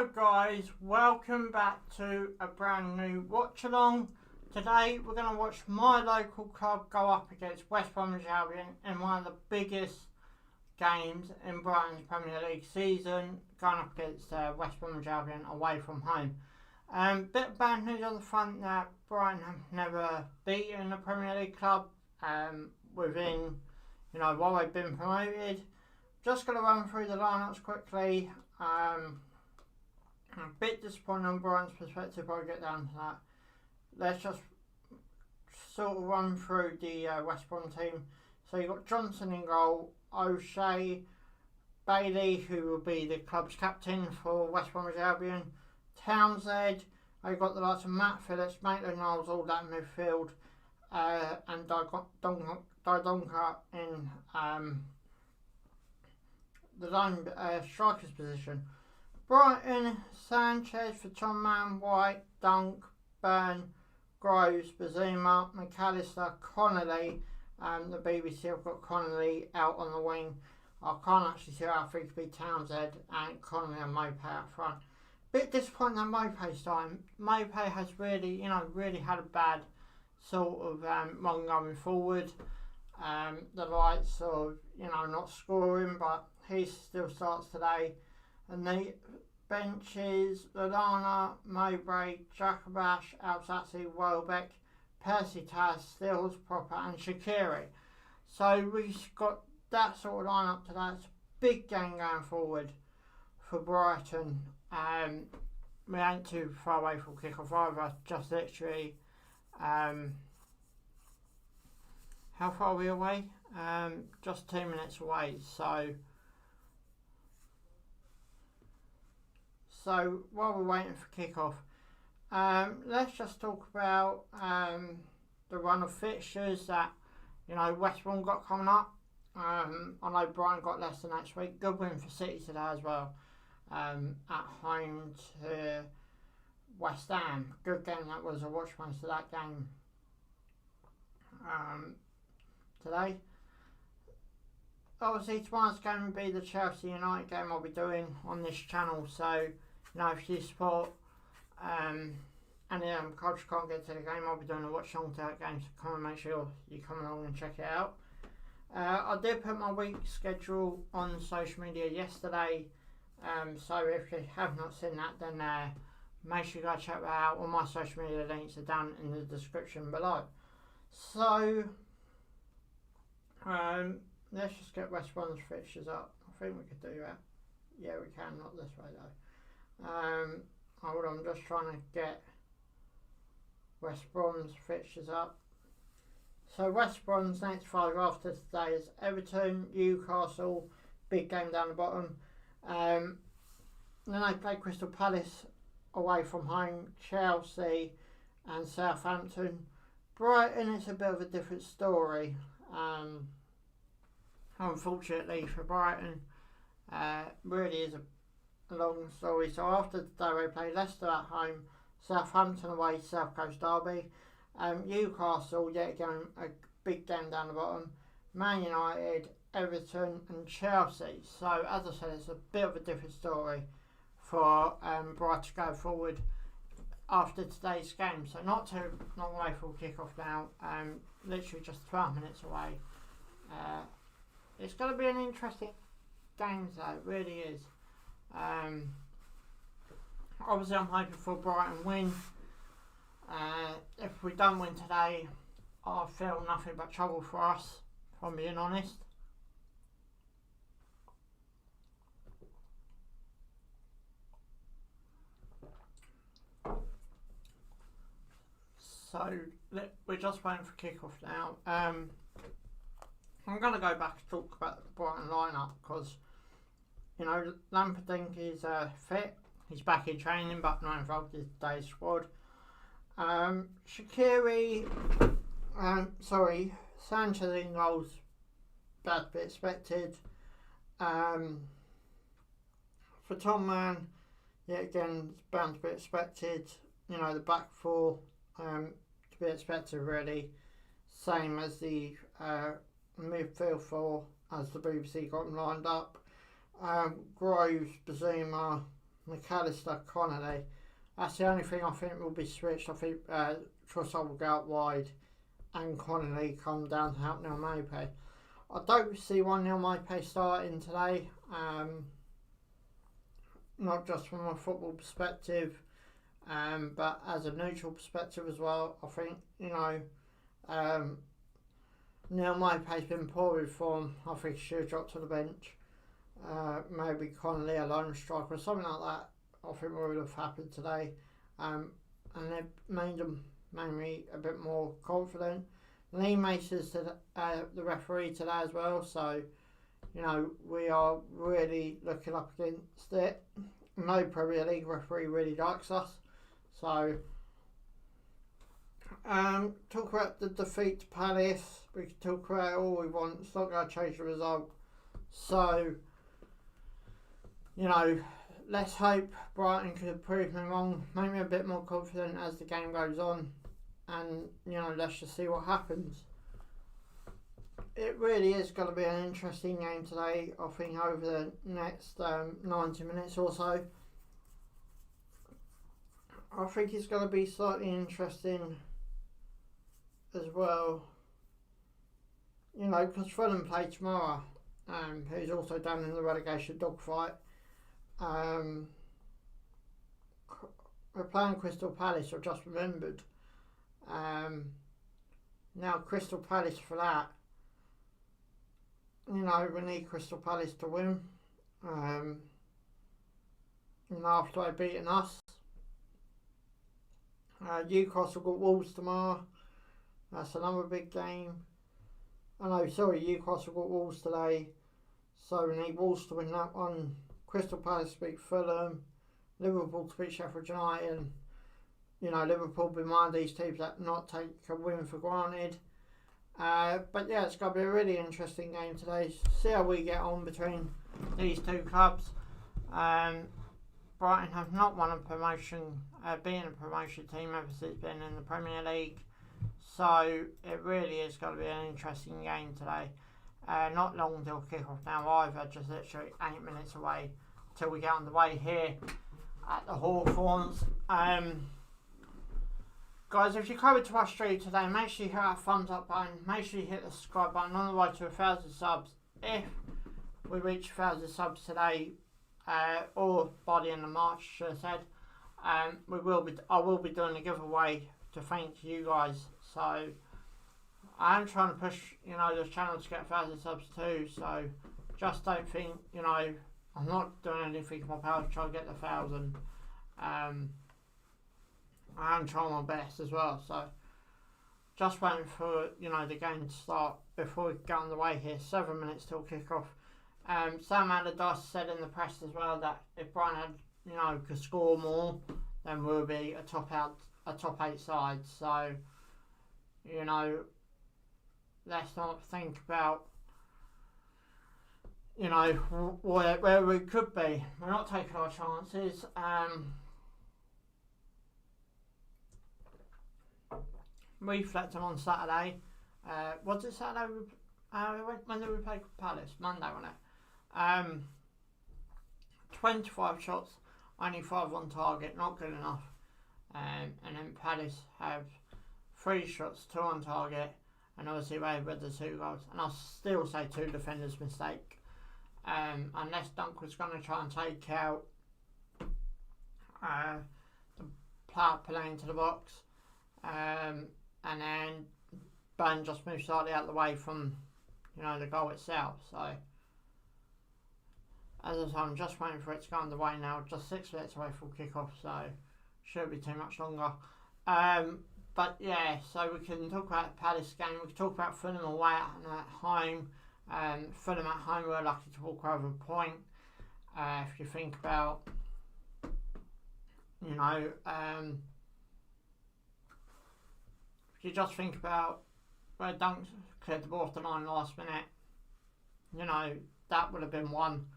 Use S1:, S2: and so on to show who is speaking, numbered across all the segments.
S1: Hello guys, welcome back to a brand new watch along. Today we're going to watch my local club go up against West Bromwich Albion in one of the biggest games in Brighton's Premier League season, going up against West Bromwich Albion away from home. Bit of bad news on the front that Brighton have never beaten a Premier League club within, while they've been promoted. Just going to run through the lineups quickly. A bit disappointing on Brighton's perspective, I'll get down to that. Let's just sort of run through the West Brom team. So you've got Johnson in goal, O'Shea, Bailey, who will be the club's captain for West Bromwich Albion, Townsend, you've got the likes of Matt Phillips, Maitland-Niles, all that midfield, and Dydonka in the lone striker's position. Brighton, Sanchez for Tom Mann, White, Dunk, Byrne, Groves, Bazuma, McAllister, Connolly. The BBC have got Connolly out on the wing. I can't actually see how I think it could be Townsend and Connolly and Maupay up front. Bit disappointing at Maupay's time. Maupay has really had a bad sort of run going forward. The likes of, not scoring, but he still starts today. And the benches, Lallana, Mowbray, Jakabash, Alsatsi, Welbeck, Percy Taz, Stills, Proper and Shaqiri. So we've got that sort of lineup today. It's a big game going forward for Brighton. We ain't too far away from kick-off either, just literally. How far are we away? Just 2 minutes away, So while we're waiting for kick-off, let's just talk about the run of fixtures that West Brom got coming up. I know Brighton got Leicester next week. Good win for City today as well. At home to West Ham. Good game that was. I watched most of that game today. Obviously tomorrow's game will be the Chelsea United game I'll be doing on this channel, so if you support any coach can't get to the game, I'll be doing a watch along to that game, so come and make sure you come along and check it out. I did put my week schedule on social media yesterday, so if you have not seen that, then make sure you go check that out. All my social media links are down in the description below. So let's just get West Brom's fixtures up. I think we could do that. Yeah, we can, not this way though. Hold on, I'm just trying to get West Brom's fixtures up. So West Brom's next 5 after today is Everton, Newcastle, big game down the bottom. Then they play Crystal Palace away from home, Chelsea and Southampton. Brighton is a bit of a different story. Unfortunately for Brighton, really is a long story. So after today we play Leicester at home, Southampton away, South Coast Derby, Newcastle yet again a big game down the bottom, Man United, Everton and Chelsea. So as I said, it's a bit of a different story for Brighton to go forward after today's game. So not too long away for kick-off now, literally just 12 minutes away. It's going to be an interesting game though, it really is. Obviously I'm hoping for Brighton win. If we don't win today, I feel nothing but trouble for us, if I'm being honest. So we're just waiting for kick-off now. I'm going to go back and talk about the Brighton lineup because, Lampardink is fit. He's back in training, but not involved in today's squad. Shaqiri, Sanchez in goals, bad to be expected. For Tom Mann, yet again, it's bound to be expected. The back four, to be expected really. Same as the midfield four, as the BBC got them lined up. Groves, Bazuma, McAllister, Connolly. That's the only thing I think will be switched. I think Trossard will go out wide and Connolly come down to help Neil Maupay. I don't see 1-0 Maupay starting today. Not just from a football perspective, but as a neutral perspective as well. I think, Neil Maupay's been poor with form. I think he should have dropped to the bench. Maybe Connolly, a lone striker or something like that. I think would have happened today. And it made me a bit more confident. Lee Mason's the referee today as well, so we are really looking up against it. No Premier League referee really likes us. So talk about the defeat to Palace. We can talk about it all we want. It's not going to change the result. So let's hope Brighton could prove me wrong, make me a bit more confident as the game goes on, and let's just see what happens. It really is going to be an interesting game today, I think, over the next 90 minutes or so. I think it's going to be slightly interesting as well, because Fulham play tomorrow, who's also down in the relegation dogfight. We're playing Crystal Palace, I've just remembered. Now Crystal Palace for that. We need Crystal Palace to win. After they've beaten us. Newcastle got Wolves tomorrow. That's another big game. Newcastle got Wolves today. So we need Wolves to win that one. Crystal Palace to beat Fulham. Liverpool to beat Sheffield United. Liverpool be one of these teams that not take a win for granted. But yeah, it's going to be a really interesting game today. See how we get on between these two clubs. Brighton have not won a promotion, being a promotion team ever since being in the Premier League. So it really is going to be an interesting game today. Not long till kick-off now either, just literally 8 minutes away till we get underway here at the Hawthorns. Guys, if you're coming to our stream today, make sure you hit that thumbs up button, make sure you hit the subscribe button on the way to 1,000 subs. If we reach 1,000 subs today, or by the end of March, should have said, I will be doing a giveaway to thank you guys. So I am trying to push, this channel to get 1,000 subs too. So just don't think, I'm not doing anything in my power to try to get the 1,000. I am trying my best as well. So just waiting for the game to start before we get on the way here. 7 minutes till kick-off. Sam Allardyce said in the press as well that if Brighton had, could score more, then we'll be a top 8 side. So, let's not think about, where we could be. We're not taking our chances. Reflecting on Saturday. Was it Saturday? When did we play Palace? Monday, wasn't it? 25 shots, only 5 on target, not good enough. And then Palace have 3 shots, 2 on target, and obviously they had the 2 goals. And I'll still say 2 defenders' mistake. Unless Dunk was going to try and take out the player playing to the box. And then Burn just moved slightly out of the way from the goal itself. So as I say, I'm just waiting for it to go underway now. Just 6 minutes away from kick-off, so shouldn't be too much longer. But yeah, so we can talk about the Palace game. We can talk about Fulham away and at home. Fulham at home, we're lucky to walk over a point. If you think about, if you just think about where Dunk cleared the ball off the line last minute, that would have been one.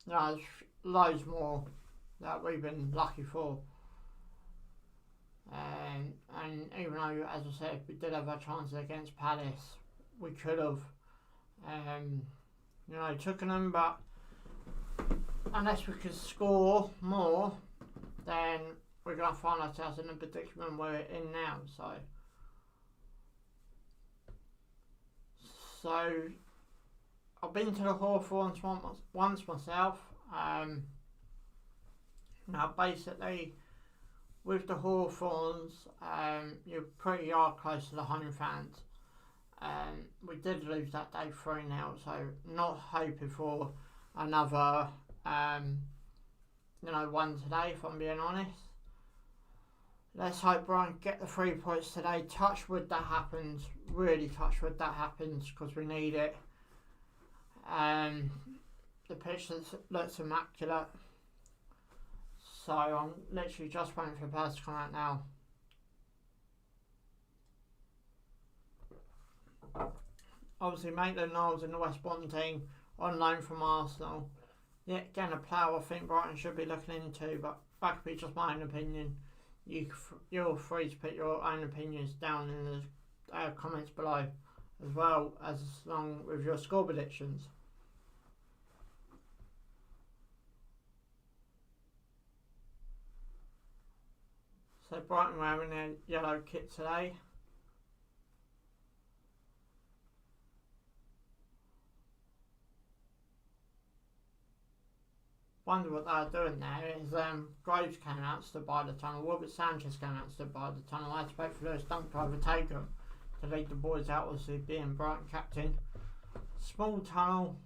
S1: There's loads more that we've been lucky for. And even though, as I said, we did have our chances against Palace, we could have, taken them, but unless we can score more, then we're going to find ourselves in the predicament we're in now. So I've been to the Hawthorns once myself. Now basically with the Hawthorns, you pretty are close to the home fans. We did lose that day 3-0, so not hoping for another one today, if I'm being honest. Let's hope Brighton get the 3 points today. Touch wood that happens. Really touch wood that happens, because we need it. The pitch looks immaculate. So I'm literally just waiting for the pass to come out now. Obviously Maitland-Niles in the West Brom team, on loan from Arsenal. Yet again a player I think Brighton should be looking into, but that could be just my own opinion. You're free to put your own opinions down in the comments below, as well as along with your score predictions. So Brighton wearing their yellow kit today. Wonder what they're doing there is Groves came out, stood by the tunnel. Robert Sanchez came out, stood by the tunnel. I expect for Lewis Dunk to overtake him to lead the boys out, obviously being Brighton captain. Small tunnel.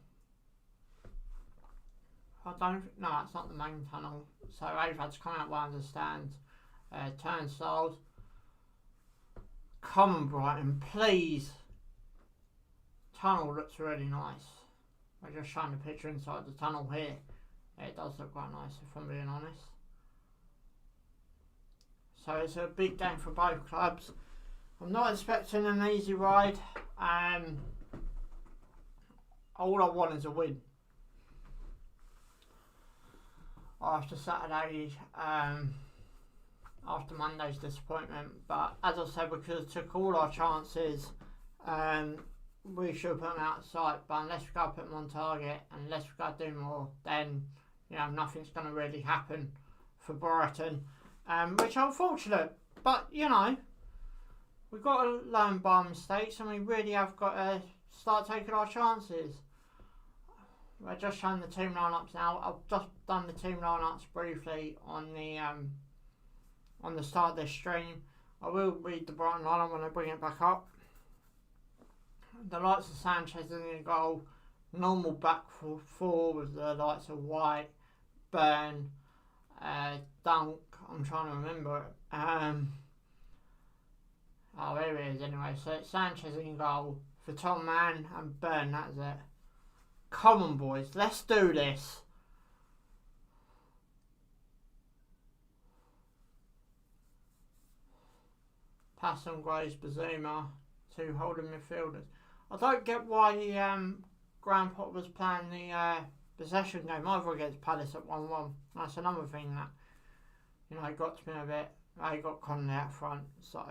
S1: No, that's not the main tunnel. So they've had to come out, I understand. Turnstiles. Come on Brighton, please. Tunnel looks really nice. We're just showing the picture inside the tunnel here. It does look quite nice, if I'm being honest. So it's a big game for both clubs. I'm not expecting an easy ride. All I want is a win. After Saturday, after Monday's disappointment. But as I said, we could have took all our chances. We should have put them out of sight. But unless we go put them on target, unless we go do more, then nothing's going to really happen for Brighton, which is unfortunate. But we've got to learn by our mistakes, and we really have got to start taking our chances. We're just showing the team lineups now. I've just done the team lineups briefly on the start of this stream. I will read the Brighton lineup when I bring it back up. The likes of Sanchez in the goal. Normal back four with the likes of White, Burn, Dunk. I'm trying to remember it. Here it is anyway. So it's Sanchez in goal for Tom Mann and Burn. That's it. Come on, boys. Let's do this. Pass on Graves, Bazuma, two holding midfielders. I don't get why Graham Potter was playing the possession game over against Palace at 1-1. That's another thing that it got to me a bit. They got Conley out front, so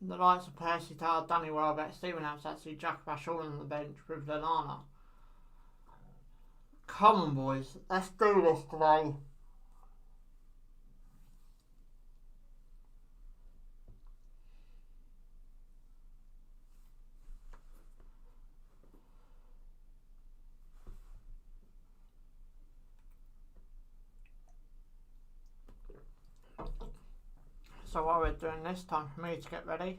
S1: the likes of Percy Tard, Danny Welbeck, Stephen House, actually Jack Bashall on the bench with Lallana. Come on, boys, let's do this today. So while we're doing this, time for me to get ready.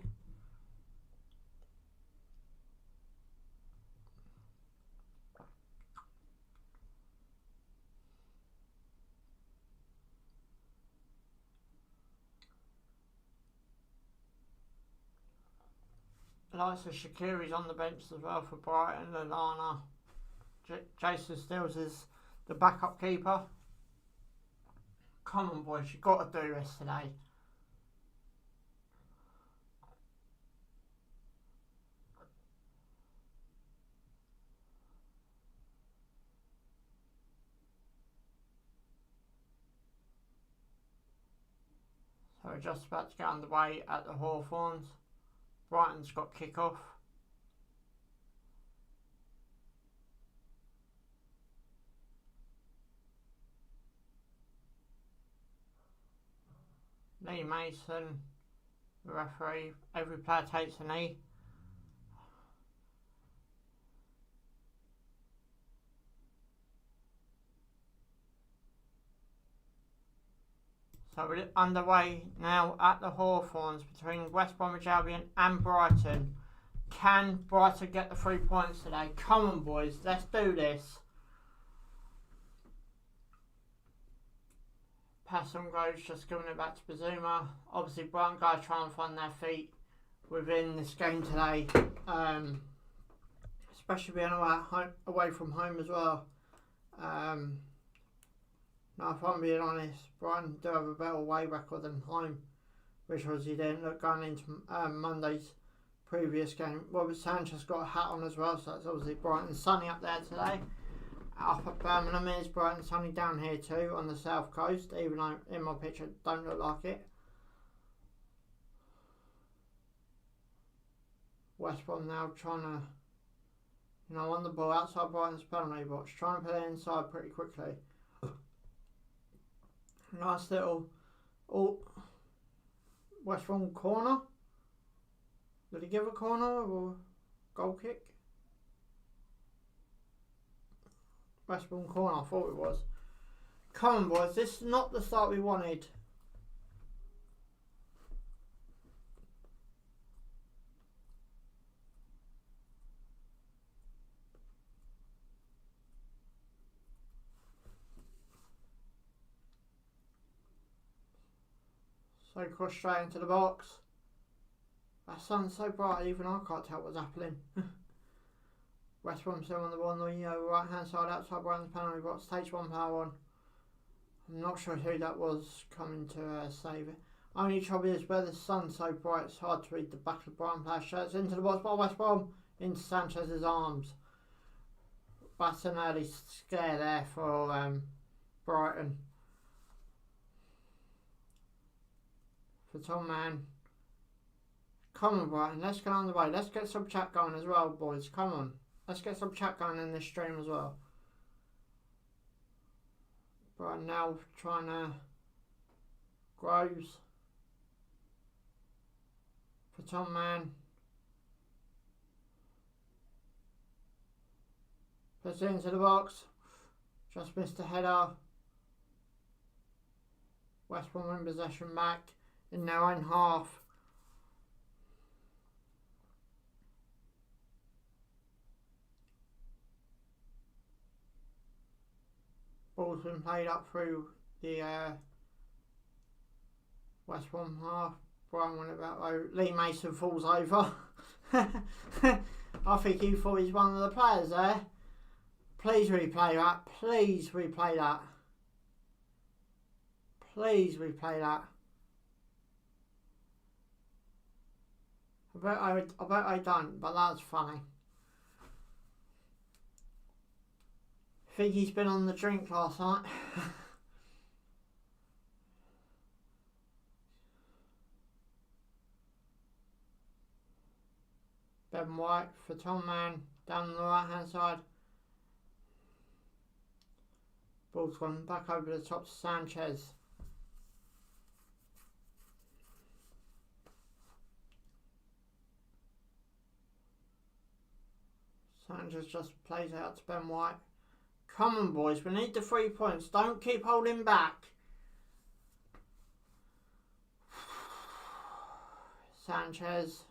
S1: Likes of Shaqiri's on the bench as well for Brighton. Lallana. Jason Stills is the backup keeper. Come on, boys, you've got to do this today. So we're just about to get underway at the Hawthorns. Brighton's got kick-off. Lee Mason, the referee. Every player takes a knee. So we're underway now at the Hawthorns between West Bromwich Albion and Brighton. Can Brighton get the 3 points today? Come on, boys, let's do this. Passon Groves just giving it back to Bazuma. Obviously, Brighton guys try and find their feet within this game today, especially being away from home as well. Now, if I'm being honest, Brighton do have a better away record than home, which obviously didn't look going into Monday's previous game. Robert Sanchez got a hat on as well, so it's obviously bright and sunny up there today. Up at Birmingham, it is bright and sunny down here too on the south coast, even though in my picture it don't look like it. West Brom now trying to, on the ball outside Brighton's penalty box, trying to put it inside pretty quickly. Nice little West Brom corner. Did he give a corner or goal kick? West Brom corner, I thought it was. Come on, boys, this is not the start we wanted. So cross straight into the box. That sun's so bright, even I can't tell what's happening. West Brom still on the ball on the right hand side outside Brighton's penalty box. Takes one power on. I'm not sure who that was coming to save it. Only trouble is where the sun's so bright, it's hard to read the back of the Brighton player shirts. Into the box by West Brom, into Sanchez's arms. That's an early scare there for Brighton. For Tom Man. Come on, Brighton, let's get on the way. Let's get some chat going as well, boys. Come on. Let's get some chat going in this stream as well. Brighton now trying to Groves. For Tom Man. Puts it into the box. Just missed a header. West Brom in possession back in their own half. Ball's been played up through the West Brom half. Brian went about Lee Mason falls over. I think he thought he's one of the players there. Please replay that. Please replay that. Please replay that. I bet I don't, but that's funny. I think he's been on the drink last night. Ben White for Tom Man down the right hand side. Ball's gone back over the top to Sanchez. Sanchez just plays out to Ben White. Come on, boys, we need the 3 points. Don't keep holding back. Sanchez.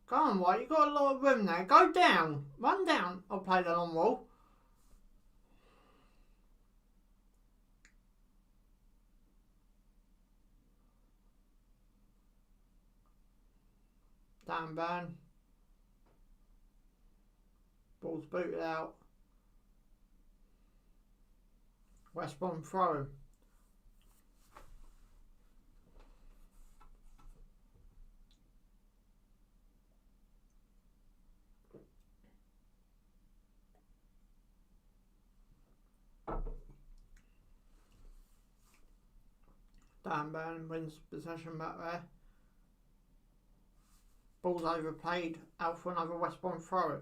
S1: Go on, White, you've got a lot of room there. Go down. Run down. I'll play the long ball. Dan Burn. Ball's booted out. West Brom throw. Dan Burn wins possession back there. Ball's overplayed out for another West Brom throw.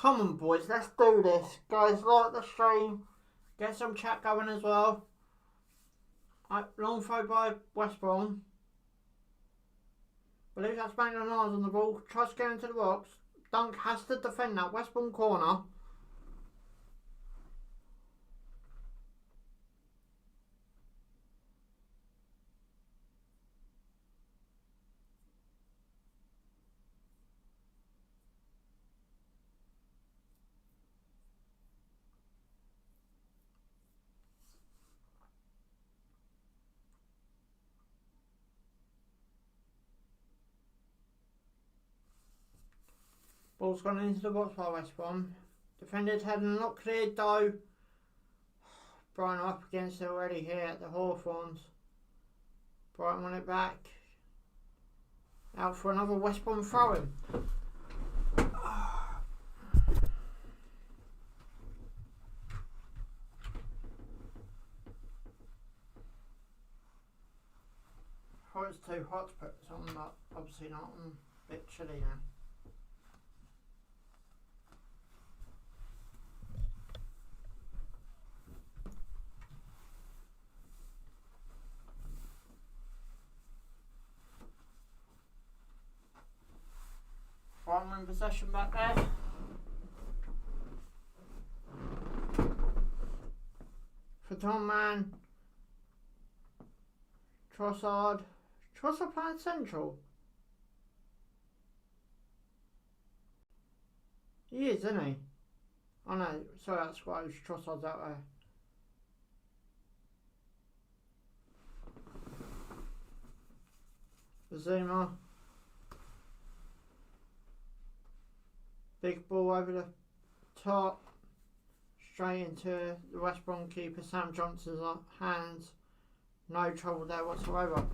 S1: Come on, boys, let's do this. Guys, like the stream. Get some chat going as well. Long throw by West Brom. Believe that's Maitland Niles on the ball. Tries to get into the box. Dunk has to defend that West Brom corner. Ball's gone into the box by West Brom. Defenders had not cleared though. Brighton are up against it already here at the Hawthorns. Brighton won it back. Out for another West Brom throw-in. Oh, it's too hot to put this on, but obviously not. I'm a bit chilly now. Brighton in possession back there. For Tom Man. Trossard playing central. He is, isn't he? Oh no, sorry, that's why Trossard's out there. Zuma. Big ball over the top. Straight into the West Brom keeper Sam Johnson's hands. No trouble there whatsoever.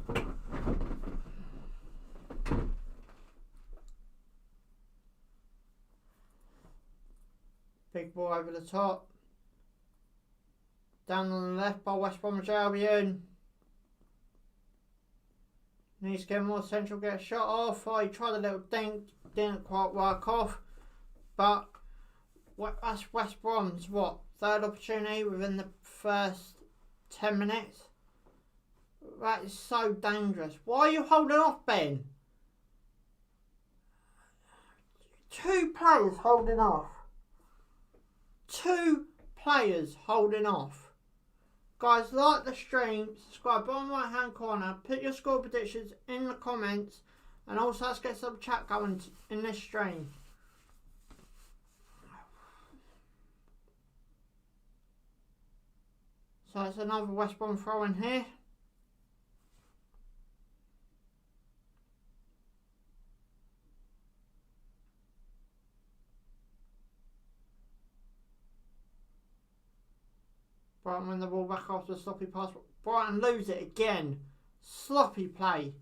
S1: Big ball over the top. Down on the left by West Bromwich Albion. Needs to get more central, get a shot off. He tried a little dink, didn't quite work off. But that's West Brom's, third opportunity within the first 10 minutes? That is so dangerous. Why are you holding off, Ben? 2 players holding off. 2 players holding off. Guys, like the stream, subscribe bottom right hand corner, put your score predictions in the comments, and also let's get some chat going in this stream. So it's another West Brom throw in here. Brighton win the ball back after the sloppy pass. Brighton lose it again. Sloppy play.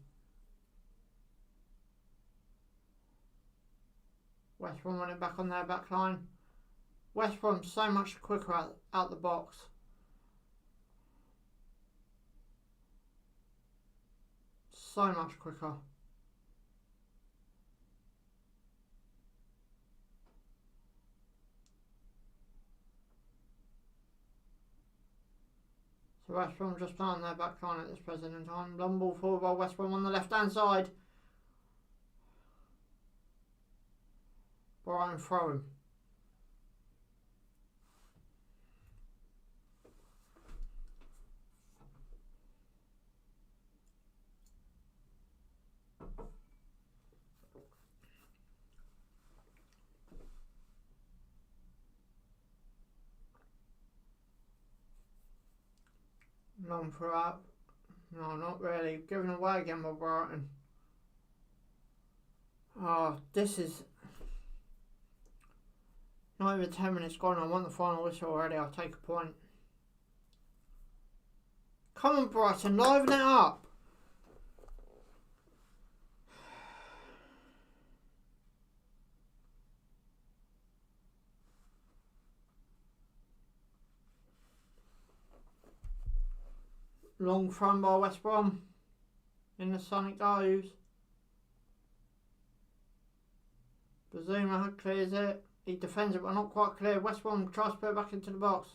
S1: West Brom won it back on their back line. West Brom so much quicker out the box. So much quicker. So West Brom just playing their back line at this present in time. Long ball forward by West Brom on the left hand side. Brighton throwing. Long throw up. No, not really. Given away again by Brighton. Oh, this is not even 10 minutes gone. I want the final whistle already. I'll take a point. Come on, Brighton, liven it up. Long thrown by West Brom. In the sun it goes. Bazuma clears it He defends it but not quite clear. West Brom tries to put it back into the box.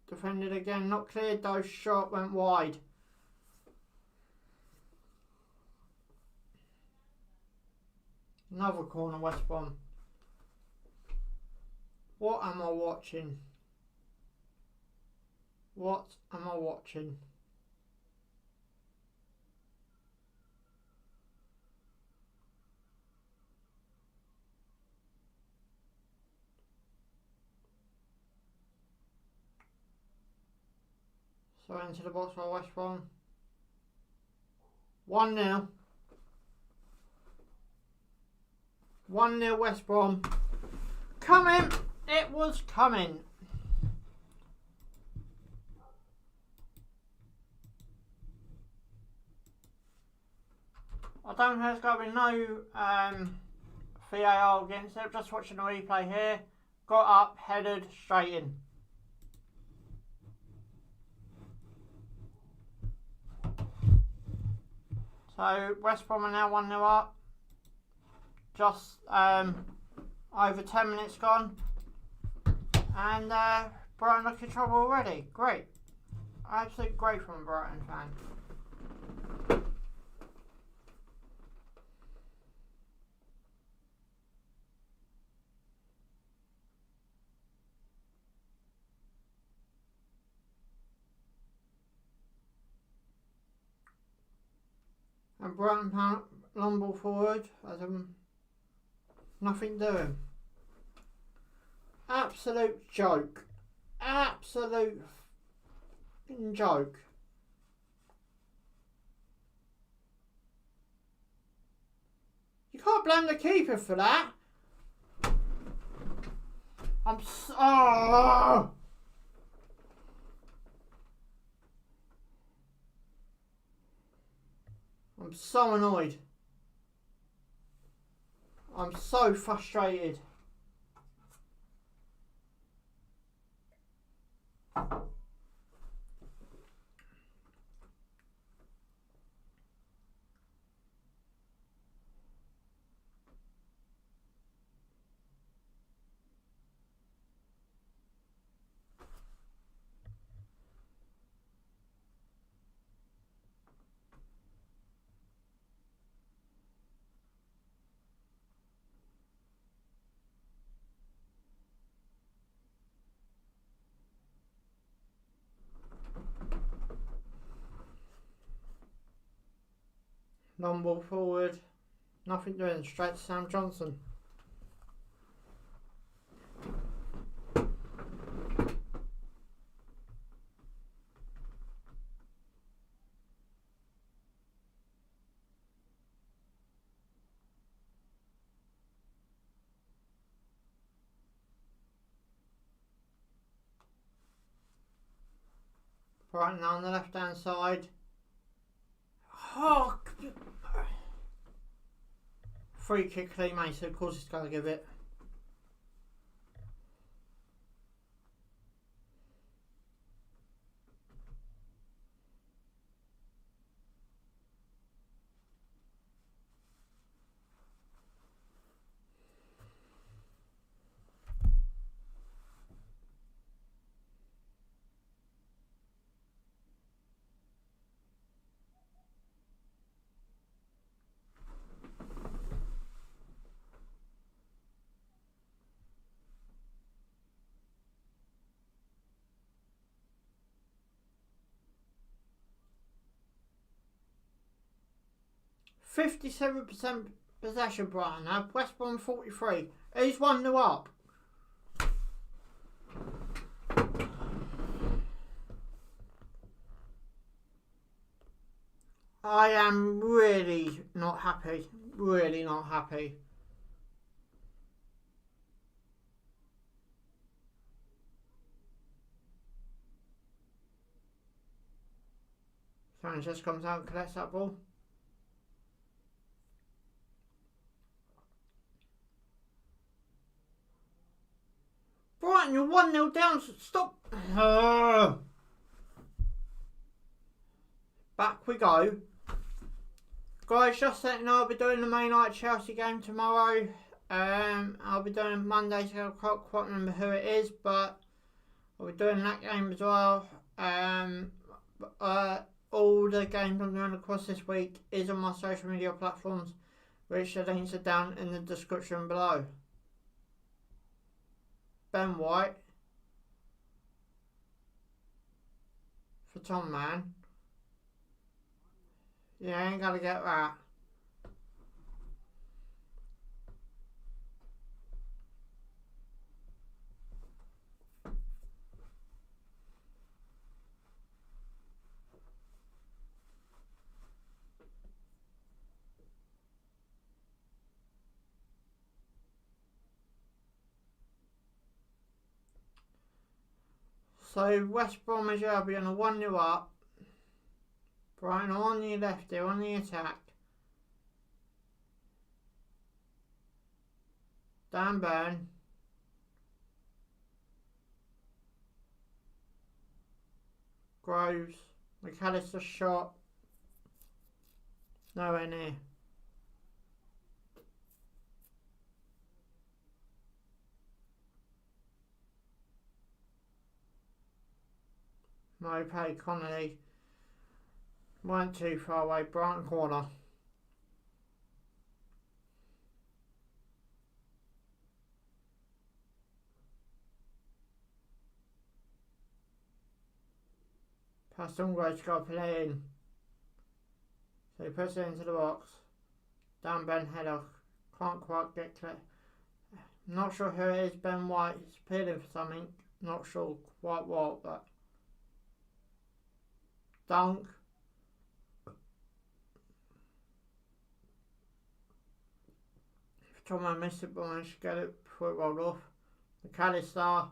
S1: Defended again, not cleared though, shot went wide. Another corner, West Brom. What am I watching? What am I watching? So into the box by West Brom. 1-0. 1-0 West Brom. Coming! It was coming. I don't think there's going to be no VAR against it. Just watching the replay here. Got up, headed, straight in. So West Brom are now 1-0 up. Just over 10 minutes gone. And Brighton look in trouble already. Great. Absolutely great from a Brighton fan. And Brighton long ball forward as nothing doing. Absolute joke. Absolute joke. You can't blame the keeper for that. I'm so annoyed. I'm so frustrated. Long ball forward, nothing doing, straight to Sam Johnson. Right now on the left hand side. Oh, free kick, Lee Mason, of course he's going to give it. %57 possession, Brighton have. West Brom 43. He's 1-0 up. I am really not happy. Really not happy. Sanchez comes out and collects that ball. Brighton, you're 1-0 down. Stop. Back we go. guys, just letting you know I'll be doing the Man United Chelsea game tomorrow. I'll be doing Monday 7 o'clock, can't remember who it is, but I'll be doing that game as well. All the games I'm doing across this week is on my social media platforms, which the links are down in the description below. Ben White for Tom Man. Yeah, ain't gotta get that. So West Bromwich Albion are 1-0 up. Brighton are on the left here, on the attack. Dan Burn. Groves. McAllister shot. Nowhere near. Mopay, Connolly. Weren't too far away. Brighton corner. Pastongro's got to play in. So he puts it into the box. Dan Ben header. Can't quite get clear. Not sure who it is. Ben White is appealing for something. Not sure quite what, but dunk. Tom I missed it, but I managed to get it before it rolled off. McAllister.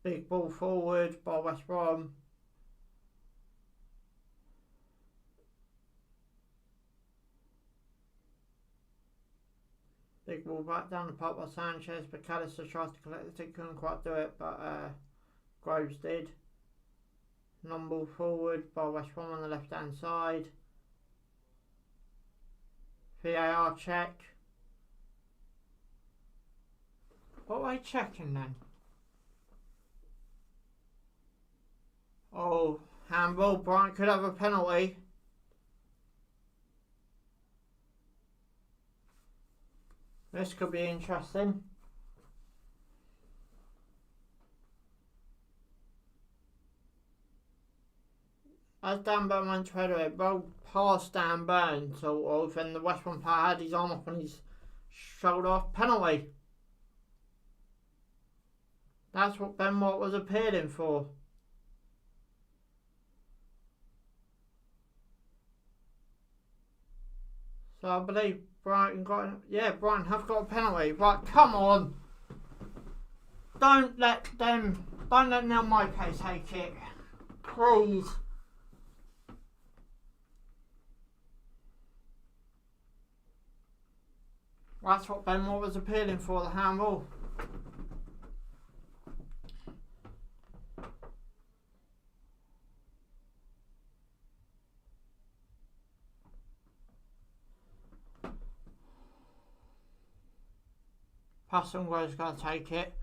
S1: Big ball forward by West Brom. Big ball back down the park by Sanchez. McAllister tries to collect it, couldn't quite do it, but Groves did. Non ball forward by West Brom on the left hand side. VAR check. What were they checking then? Oh, handball. Brighton could have a penalty. This could be interesting. As Dan Burn went to header it, rolled past Dan Burn sort of, and the West Brom player had his arm up on his shoulder off. Penalty. That's what Ben White was appealing for. So I believe Brighton got, yeah, Brighton have got a penalty. Right, come on. Don't let Neil Maupay take it. Please. That's what Ben White was appealing for, the handball. Pastongro's got to take it.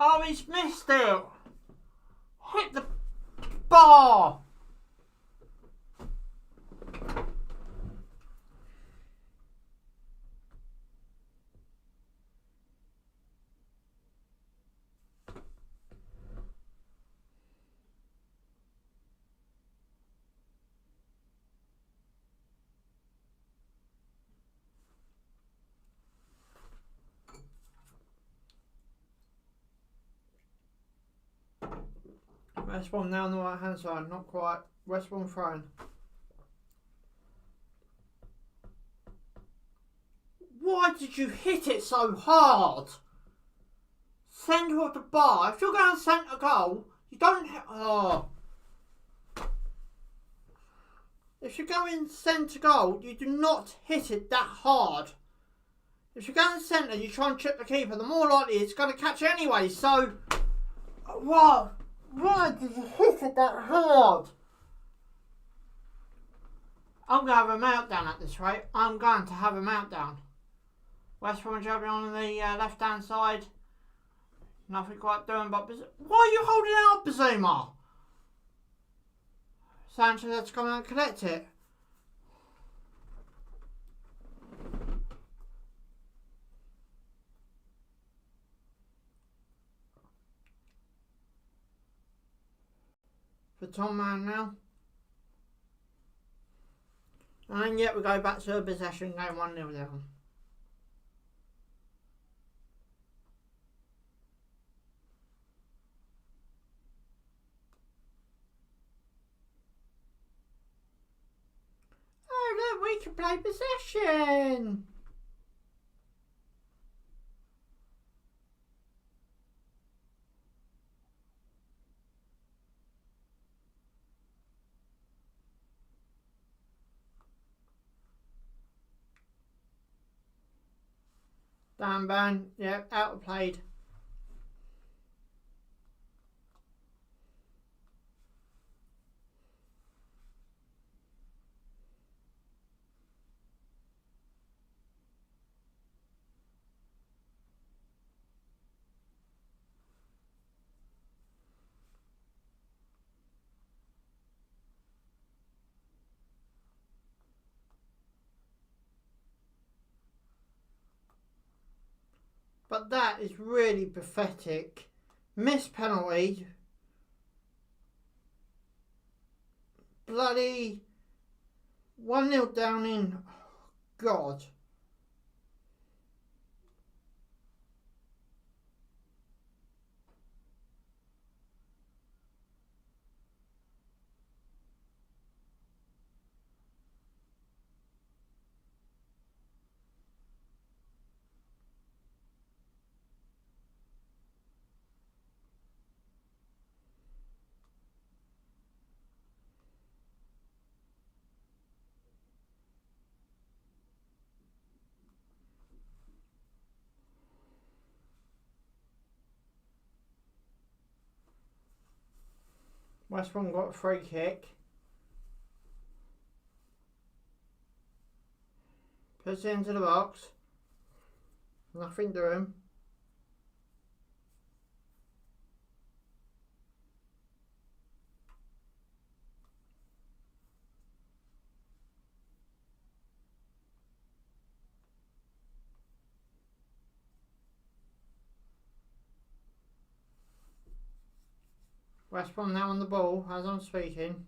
S1: Oh, he's missed it! Hit the bar! West Brom now on the right hand side, not quite. West Brom throwing. Why did you hit it so hard? centre of the bar. If you're going centre goal, you don't hit. Oh. If you're going centre goal, you do not hit it that hard. If you're going centre, you try and chip the keeper, the more likely it's going to catch it anyway. So, why did you hit it that hard? I'm going to have a meltdown at this rate. I'm going to have a meltdown. West Bromwich Albion on the left-hand side. Nothing quite doing, but why are you holding out, Bazuma? Sanchez had to come out and collect it. For Tom Man now. And yet we go back to a possession game 1-0 down. Oh look, we can play possession. Dan Burn, yeah, outplayed. But that is really pathetic. Missed penalty. Bloody 1-0 down in. Oh, God. West Brom got a free kick. Puts it into the box. Nothing doing. West Brom now on the ball as I'm speaking.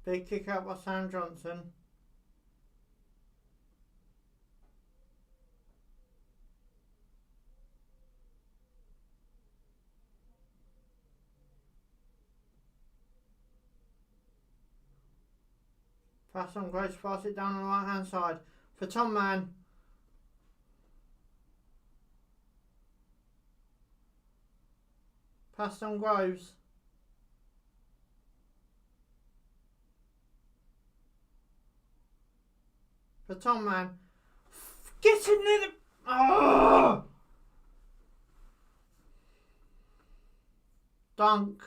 S1: Big kick out by Sam Johnson. Pass on Grace, pass it down on the right hand side for Tom Man. Pass on Groves. For Tom Man. Get in there! Oh! Dunk.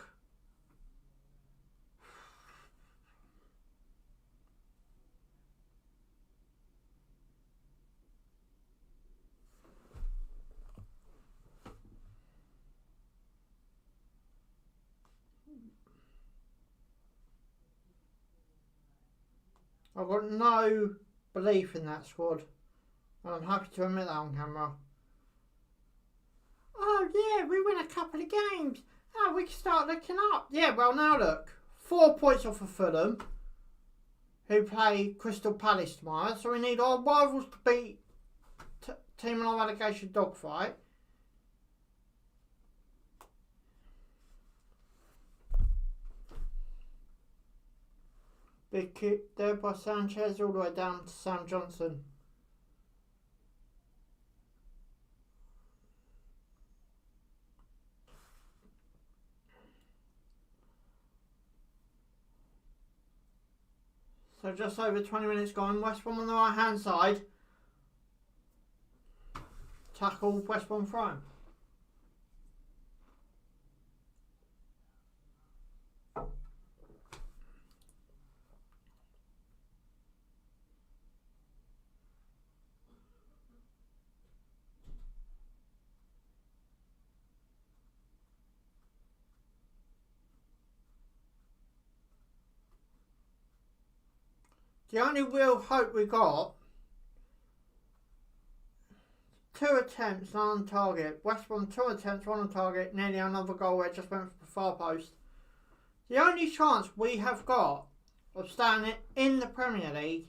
S1: I've got no belief in that squad, and I'm happy to admit that on camera. Oh yeah, we win a couple of games. Oh, we can start looking up. Yeah, well now look, 4 points off of Fulham. who play Crystal Palace tomorrow. So we need our rivals to beat team in our relegation dogfight. Big kick there by Sanchez all the way down to Sam Johnson. So just over 20 minutes gone. West Brom on the right hand side. Tackle West Brom throw. The only real hope we got, 2 attempts, 1 on target. West Brom 2 attempts, 1 on target, nearly another goal where it just went for the far post. The only chance we have got of staying in the Premier League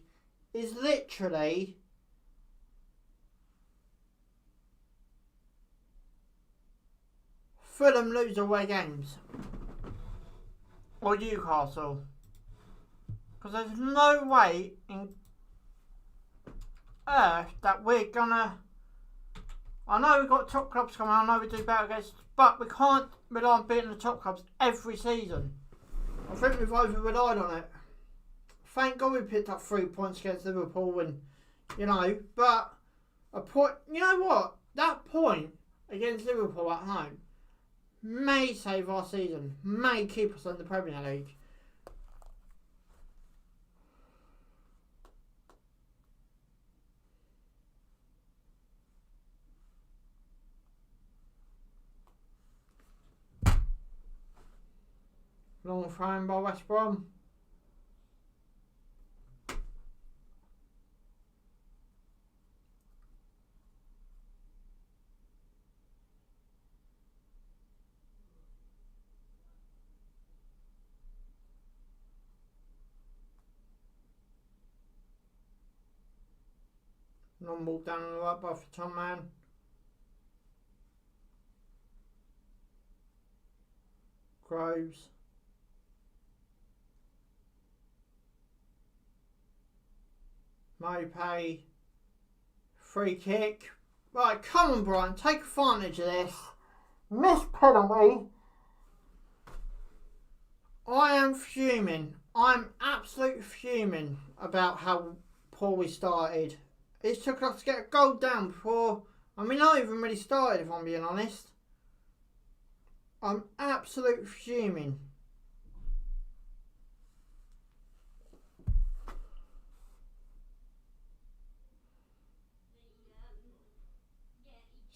S1: is literally Fulham lose away games. Or Newcastle. Because there's no way in earth that we're gonna... I know we've got top clubs coming, I know we do better against, but we can't rely on beating the top clubs every season. I think we've over-relied on it. Thank God we picked up 3 points against Liverpool and, you know, but a point... You know what? That point against Liverpool at home may save our season, may keep us in the Premier League. Long throw by West Brom. Long ball down on the right by Tom Man. Groves. Mopay. Free kick. Right, come on Brighton, take advantage of this. Missed penalty. I am fuming. I'm absolutely fuming about how poor we started. It took us to get a goal down before... I mean, not even really started, if I'm being honest. I'm absolutely fuming.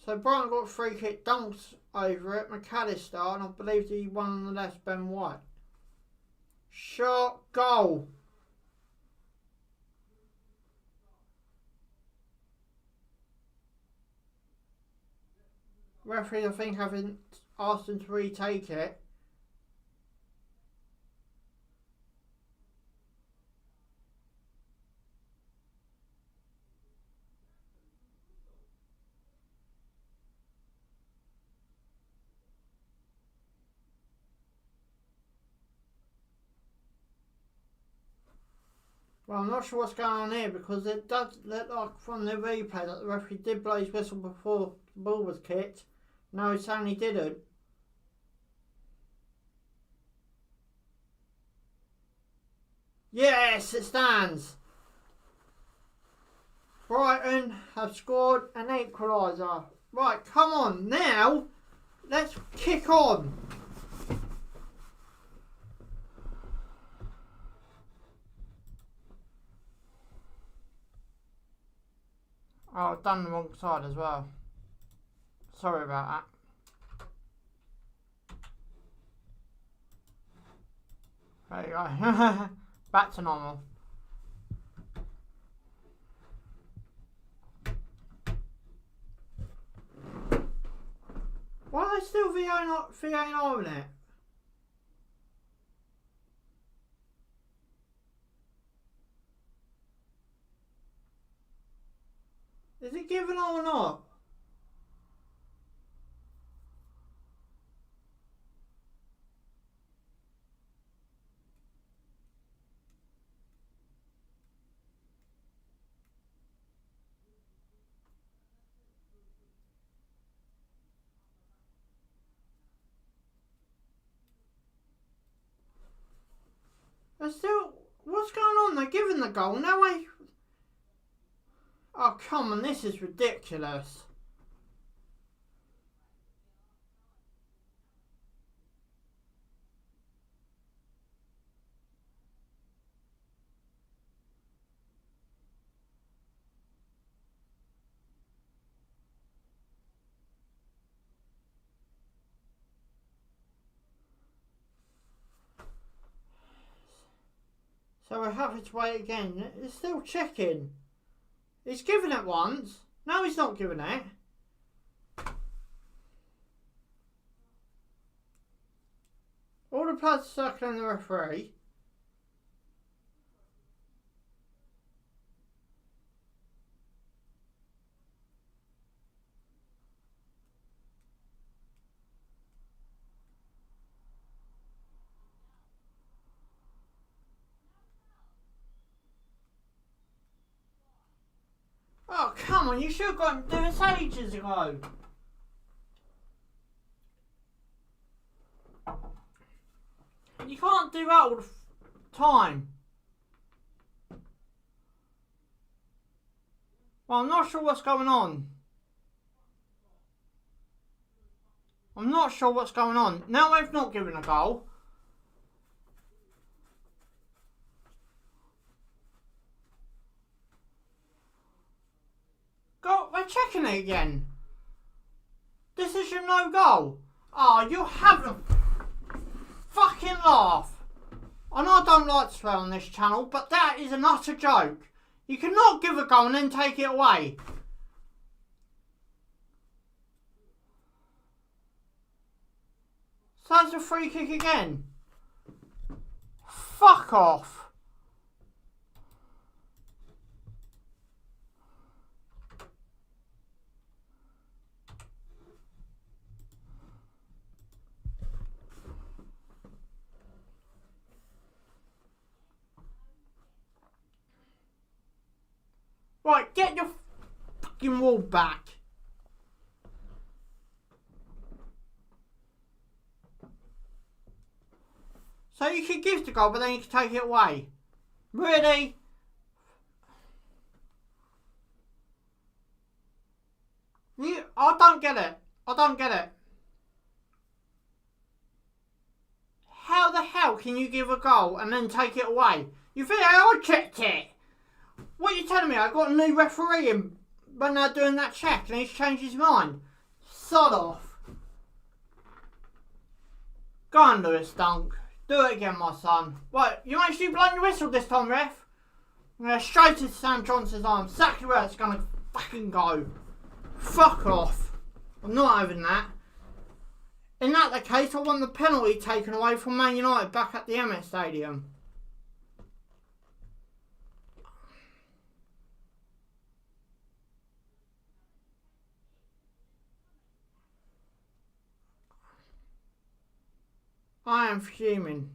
S1: So Brighton got a free kick, dunked over it, McAllister, and I believe he won on the left, Ben White. Shot, goal. Referee, I think, haven't asked him to retake it. Well, I'm not sure what's going on here because it does look like from the replay that the referee did blow his whistle before the ball was kicked. No, he's saying he didn't. Yes, it stands. Brighton have scored an equaliser. Right, come on now. Let's kick on. Oh, I've done the wrong side as well. Sorry about that. There you go. Back to normal. Why are they still VAR in it? Is it given or not? They're still... What's going on? They're giving the goal. No way. Oh, come on. This is ridiculous. So we're having to wait again. It's still checking. He's given it once. No, he's not giving it. All the players circling the referee. Oh, come on. You should have gotten to this ages ago. You can't do that all the time. Well, I'm not sure what's going on. I'm not sure what's going on. Now they've not given a goal. Go, they're checking it again. Decision no goal. Oh, you haven't fucking laugh. I know I don't like to swear on this channel, but that is an utter joke. You cannot give a goal and then take it away. So that's a free kick again. Fuck off. Right, get your fucking wall back. So you can give the goal, but then you can take it away. Really? I don't get it. I don't get it. How the hell can you give a goal and then take it away? You think I checked it? What are you telling me? I got a new referee in when they're doing that check and he's changed his mind. Sod off. Go on, Lewis Dunk. Do it again, my son. Right, you actually blowing your whistle this time, ref? I'm going to straight to Sam Johnson's arm. Exactly where it's going to fucking go. Fuck off. I'm not having that. In that case, I want the penalty taken away from Man United back at the Emirates Stadium. I am fuming.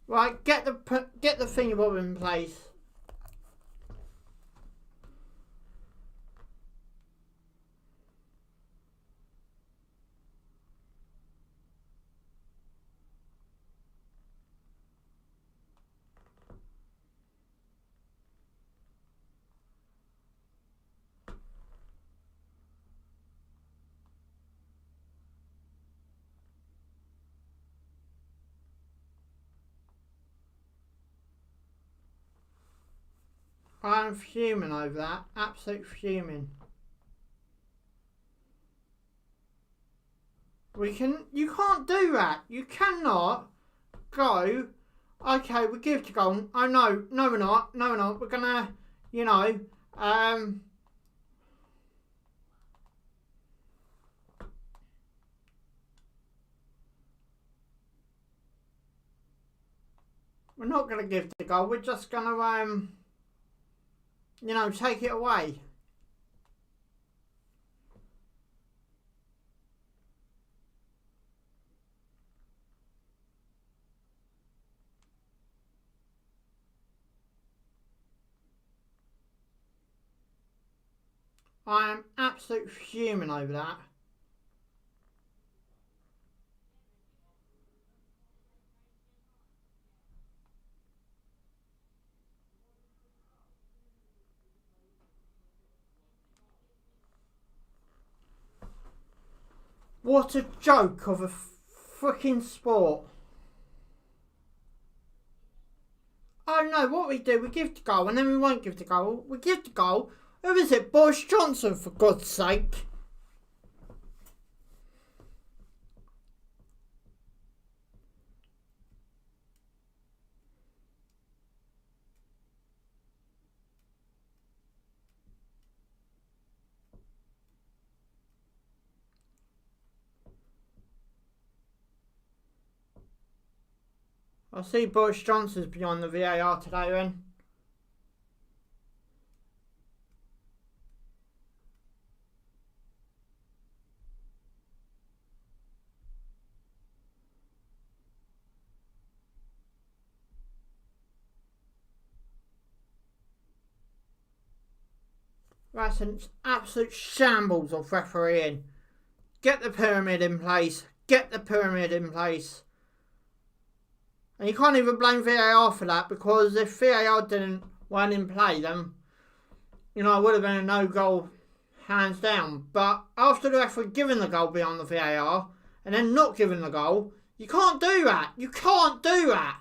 S1: Right, get the thingy in place. I am fuming over that. Absolute fuming. You can't do that. You cannot go, okay, we give to goal. Oh no, no we're not. No we're not. We're gonna, you know, We're not going to give the goal. We're just going to, you know, take it away. I am absolutely fuming over that. What a joke of a freaking sport. I don't know what we do. We give the goal and then we won't give the goal. We give the goal. Who is it? Boris Johnson, for God's sake. I see Boris Johnson's behind the VAR today then. That's an absolute shambles of refereeing. Get the pyramid in place. Get the pyramid in place. And you can't even blame VAR for that, because if VAR weren't in play, then, you know, it would have been a no goal hands down. But after the referee giving the goal beyond the VAR and then not giving the goal, you can't do that. You can't do that.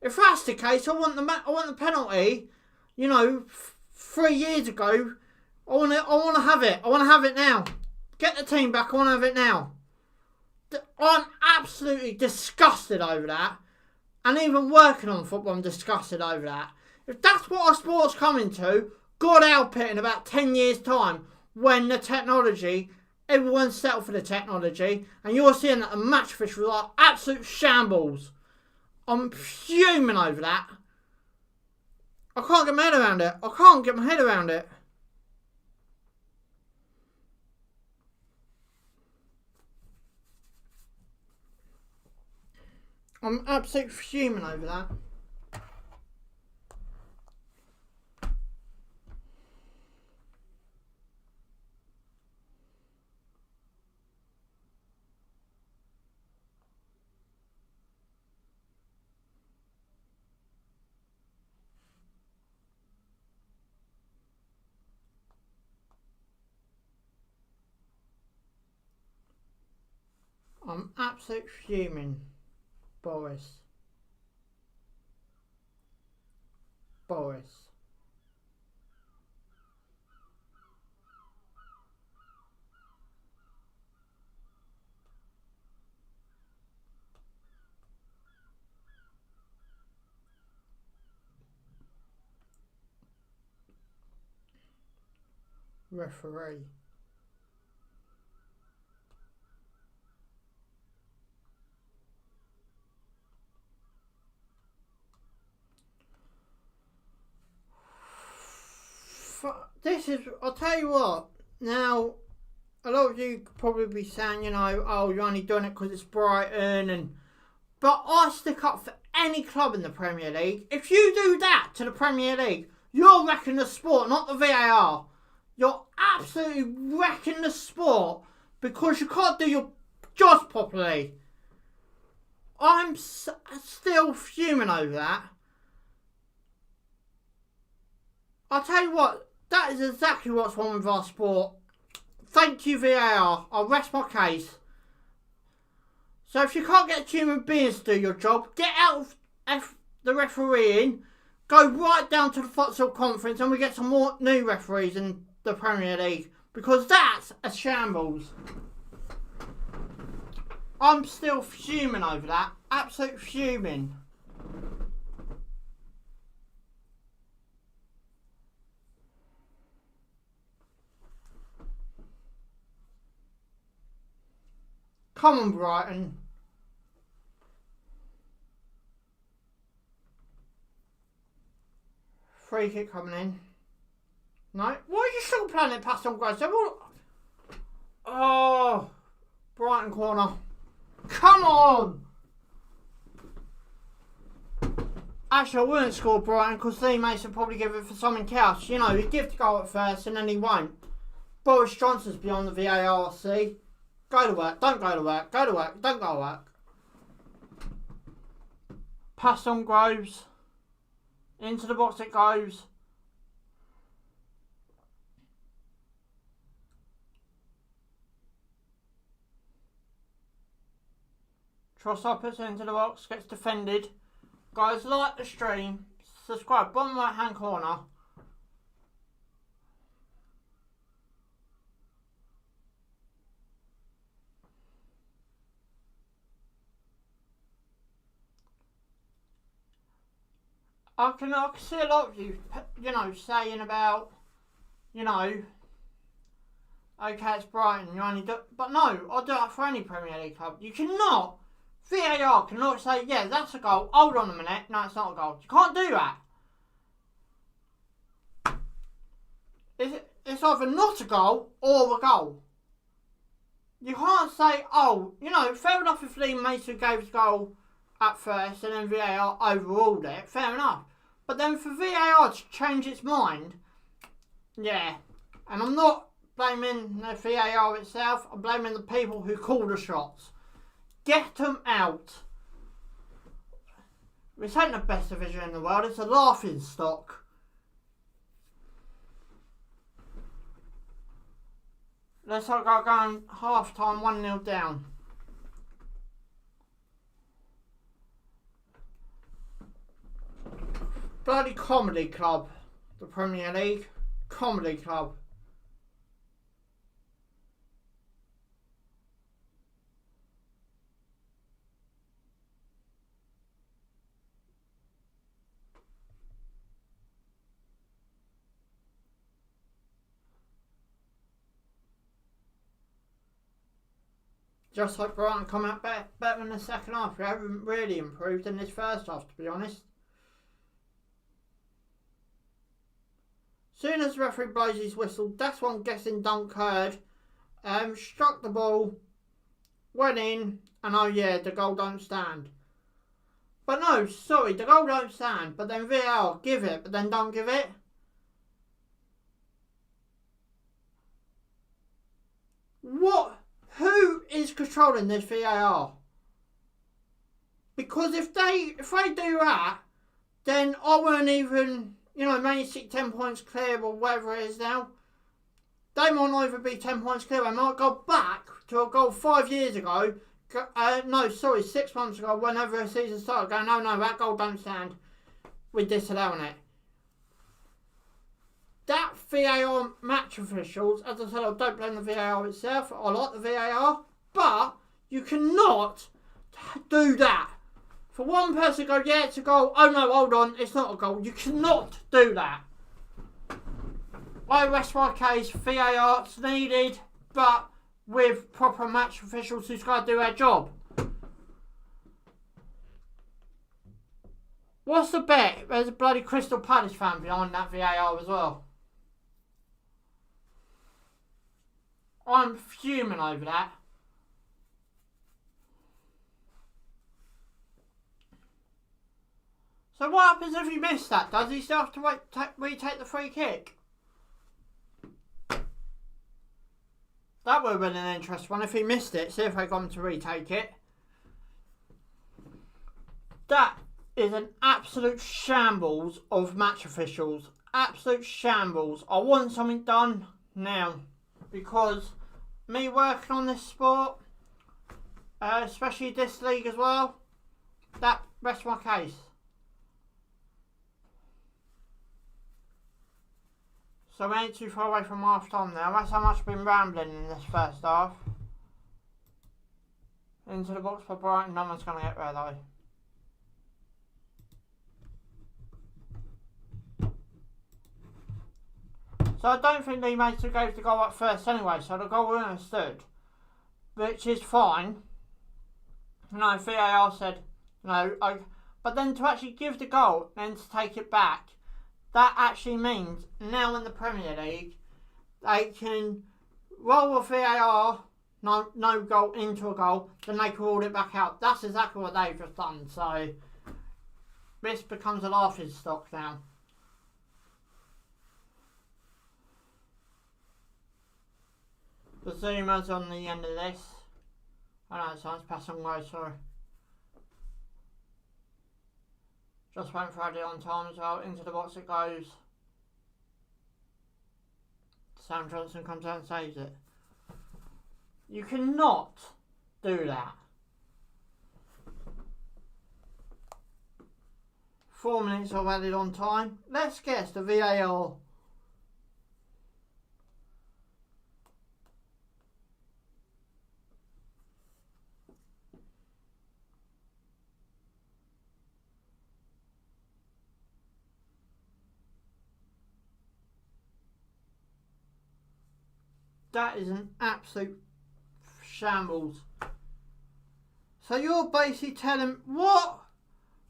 S1: If that's the case, I want the penalty. You know, 3 years ago. I want to have it. I want to have it now. Get the team back. I want to have it now. I'm absolutely disgusted over that. And even working on football, I'm disgusted over that. If that's what our sport's coming to, God help it in about 10 years' time, when the technology, everyone's settled for the technology, and you're seeing that the match officials are absolute shambles. I'm fuming over that. I can't get my head around it. I can't get my head around it. I'm absolutely fuming over that. I'm absolutely fuming, Boris. Referee. This is, I'll tell you what, now, a lot of you could probably be saying, you know, oh, you're only doing it because it's Brighton, but I stick up for any club in the Premier League. If you do that to the Premier League, you're wrecking the sport, not the VAR. You're absolutely wrecking the sport because you can't do your jobs properly. I'm still fuming over that. I'll tell you what, that is exactly what's wrong with our sport. Thank you, VAR. I'll rest my case. So if you can't get human beings to do your job, get out of the refereeing, go right down to the futsal conference, and we get some more new referees in the Premier League, because that's a shambles. I'm still fuming over that. Absolute fuming. Come on, Brighton. Free kick coming in. No. Why are you still playing it past on Grace? Oh, Brighton corner. Come on! Actually, I wouldn't score Brighton because Lee Mason probably give it for something else. You know, he'd give the goal at first and then he won't. Boris Johnson's beyond the VAR, see? Go to work, don't go to work, go to work, don't go to work. Pass on Groves. Into the box it goes. Trossard puts it into the box, gets defended. Guys, like the stream, subscribe, bottom right hand corner. I can see a lot of you, saying about, okay, it's Brighton, you only do, but no, I'll do that for any Premier League club. You cannot, VAR cannot say, yeah, that's a goal, hold on a minute, no, it's not a goal. You can't do that. It's either not a goal or a goal. You can't say, oh, fair enough if Lee Mason gave the goal at first and then VAR overruled it, fair enough. But then for VAR to change its mind, yeah. And I'm not blaming the VAR itself, I'm blaming the people who call the shots. Get them out. This ain't the best division in the world, it's a laughing stock. Let's go going half time 1-0 down. Bloody comedy club, the Premier League. Comedy club. Just like Brighton come out better in the second half. We haven't really improved in this first half, to be honest. Soon as the referee blows his whistle, that's what I'm guessing Dunk heard. Struck the ball, went in, and oh yeah, the goal don't stand. But no, sorry, the goal don't stand, but then VAR give it, but then don't give it. What? Who is controlling this VAR? Because if they do that, then I won't even, Man City 10 points clear or whatever it is now. They might not even be 10 points clear. They might go back to a goal 5 years ago. 6 months ago, whenever the season started, going, no, that goal don't stand. We're disallowing it. That VAR match officials, as I said, I don't blame the VAR itself. I like the VAR, but you cannot do that. For one person to go, yeah, it's a goal. Oh no, hold on, it's not a goal. You cannot do that. I rest my case. VAR's needed, but with proper match officials who's got to do their job. What's the bet? There's a bloody Crystal Palace fan behind that VAR as well. I'm fuming over that. So what happens if he missed that? Does he still have to retake the free kick? That would have been an interesting one if he missed it. See if they got him to retake it. That is an absolute shambles of match officials. Absolute shambles. I want something done now. Because me working on this sport, especially this league as well, that rests my case. So we ain't too far away from half time now. That's how much I've been rambling in this first half. Into the box for Brighton. No one's going to get there though. So I don't think Lee Mason gave the goal up first anyway, so the goal wouldn't have stood. Which is fine. VAR said, but then to actually give the goal, then to take it back, that actually means now in the Premier League they can roll a VAR, no goal into a goal, then they can rule it back out. That's exactly what they've just done. So this becomes a laughing stock now. The zoomer's on the end of this. I know it sounds passing away, sorry. Just went for it on time as well. Into the box it goes. Sam Johnson comes out and saves it. You cannot do that. 4 minutes of added on time. Let's guess the VAR. That is an absolute shambles. So you're basically telling what?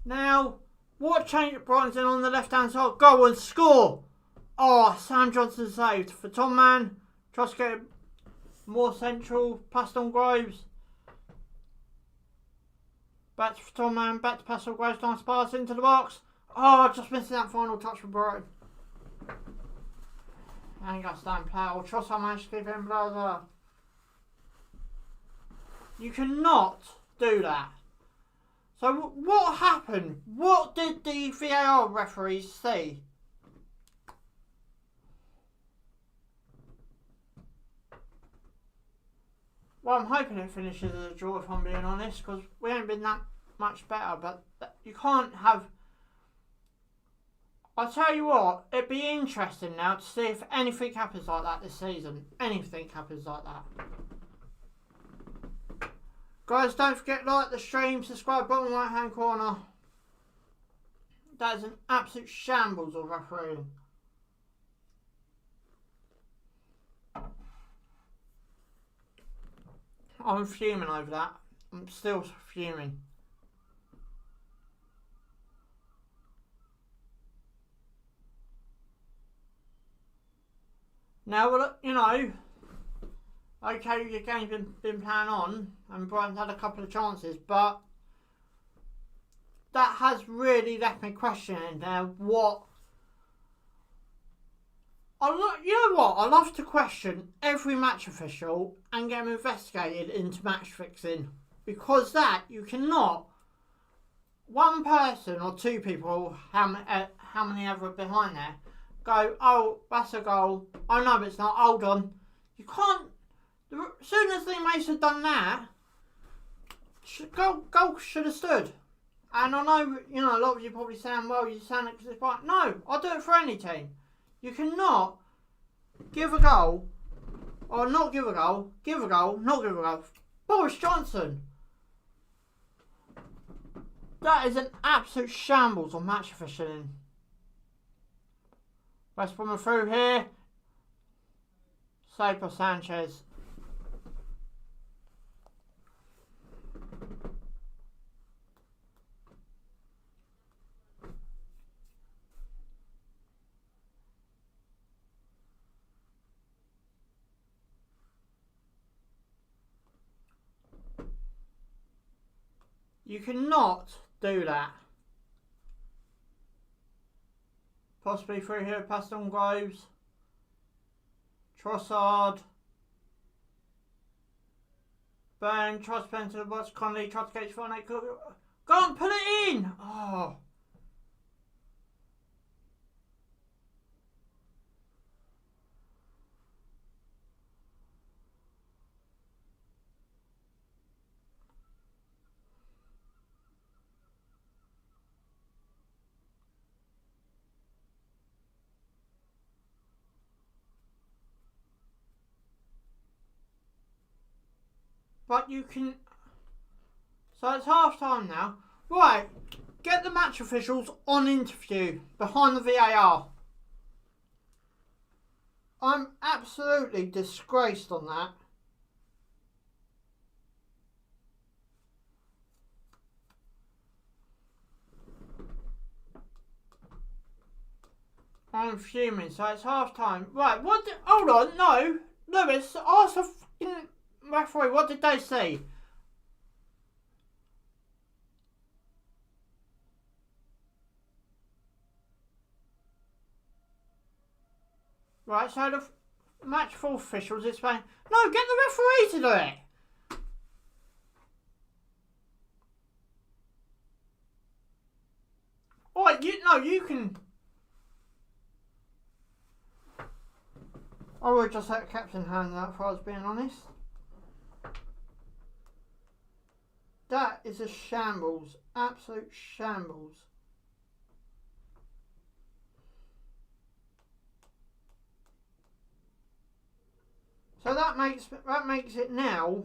S1: Now, what change at Brighton's in on the left hand side? Go and score! Oh, Sam Johnson saved for Tom Mann. Tries to get more central. Passed on Groves. Back to Tom Mann. Back to pass on Groves. Nice pass into the box. Oh, just missing that final touch for Brighton. And got stand play. Or Trossard managed to keep him blah blah. You cannot do that. So what happened? What did the VAR referees see? Well, I'm hoping it finishes as a draw if I'm being honest, because we haven't been that much better, but you can't have... I'll tell you what, it'd be interesting now to see if anything happens like that this season. Anything happens like that. Guys, don't forget to like the stream, subscribe, bottom right hand corner. That is an absolute shambles of refereeing. I'm fuming over that. I'm still fuming. Now, well, you know, okay, your game's been playing on and Brighton's had a couple of chances, but that has really left me questioning now what... you know what? I love to question every match official and get them investigated into match fixing, because that you cannot. One person or two people, how many ever behind there, go, oh, that's a goal. Oh no, but it's not. Hold on, you can't. As soon as the Mace had done that, goal should have stood. And I know, you know, a lot of you probably saying, well, you saying it because it's right. No, I'll do it for any team. You cannot give a goal, or not give a goal, give a goal, not give a goal. Boris Johnson. That is an absolute shambles on match officiating. West Brom through here. Save for Sanchez. You cannot do that. Possibly through here, passed on Groves. Trossard. Burn, tries to play into the box. Connolly tries to get his phone. Go on, put it in! Oh. But you can... So it's half time now. Right, get the match officials on interview behind the VAR. I'm absolutely disgraced on that. I'm fuming, so it's half time. Right, hold on, no. Lewis, ask the fucking referee, what did they see? Right, so the match for officials is saying, no, get the referee to do it. Alright, you can. I would just let Captain hand that if I was being honest. That is a shambles. Absolute shambles. So that makes it now.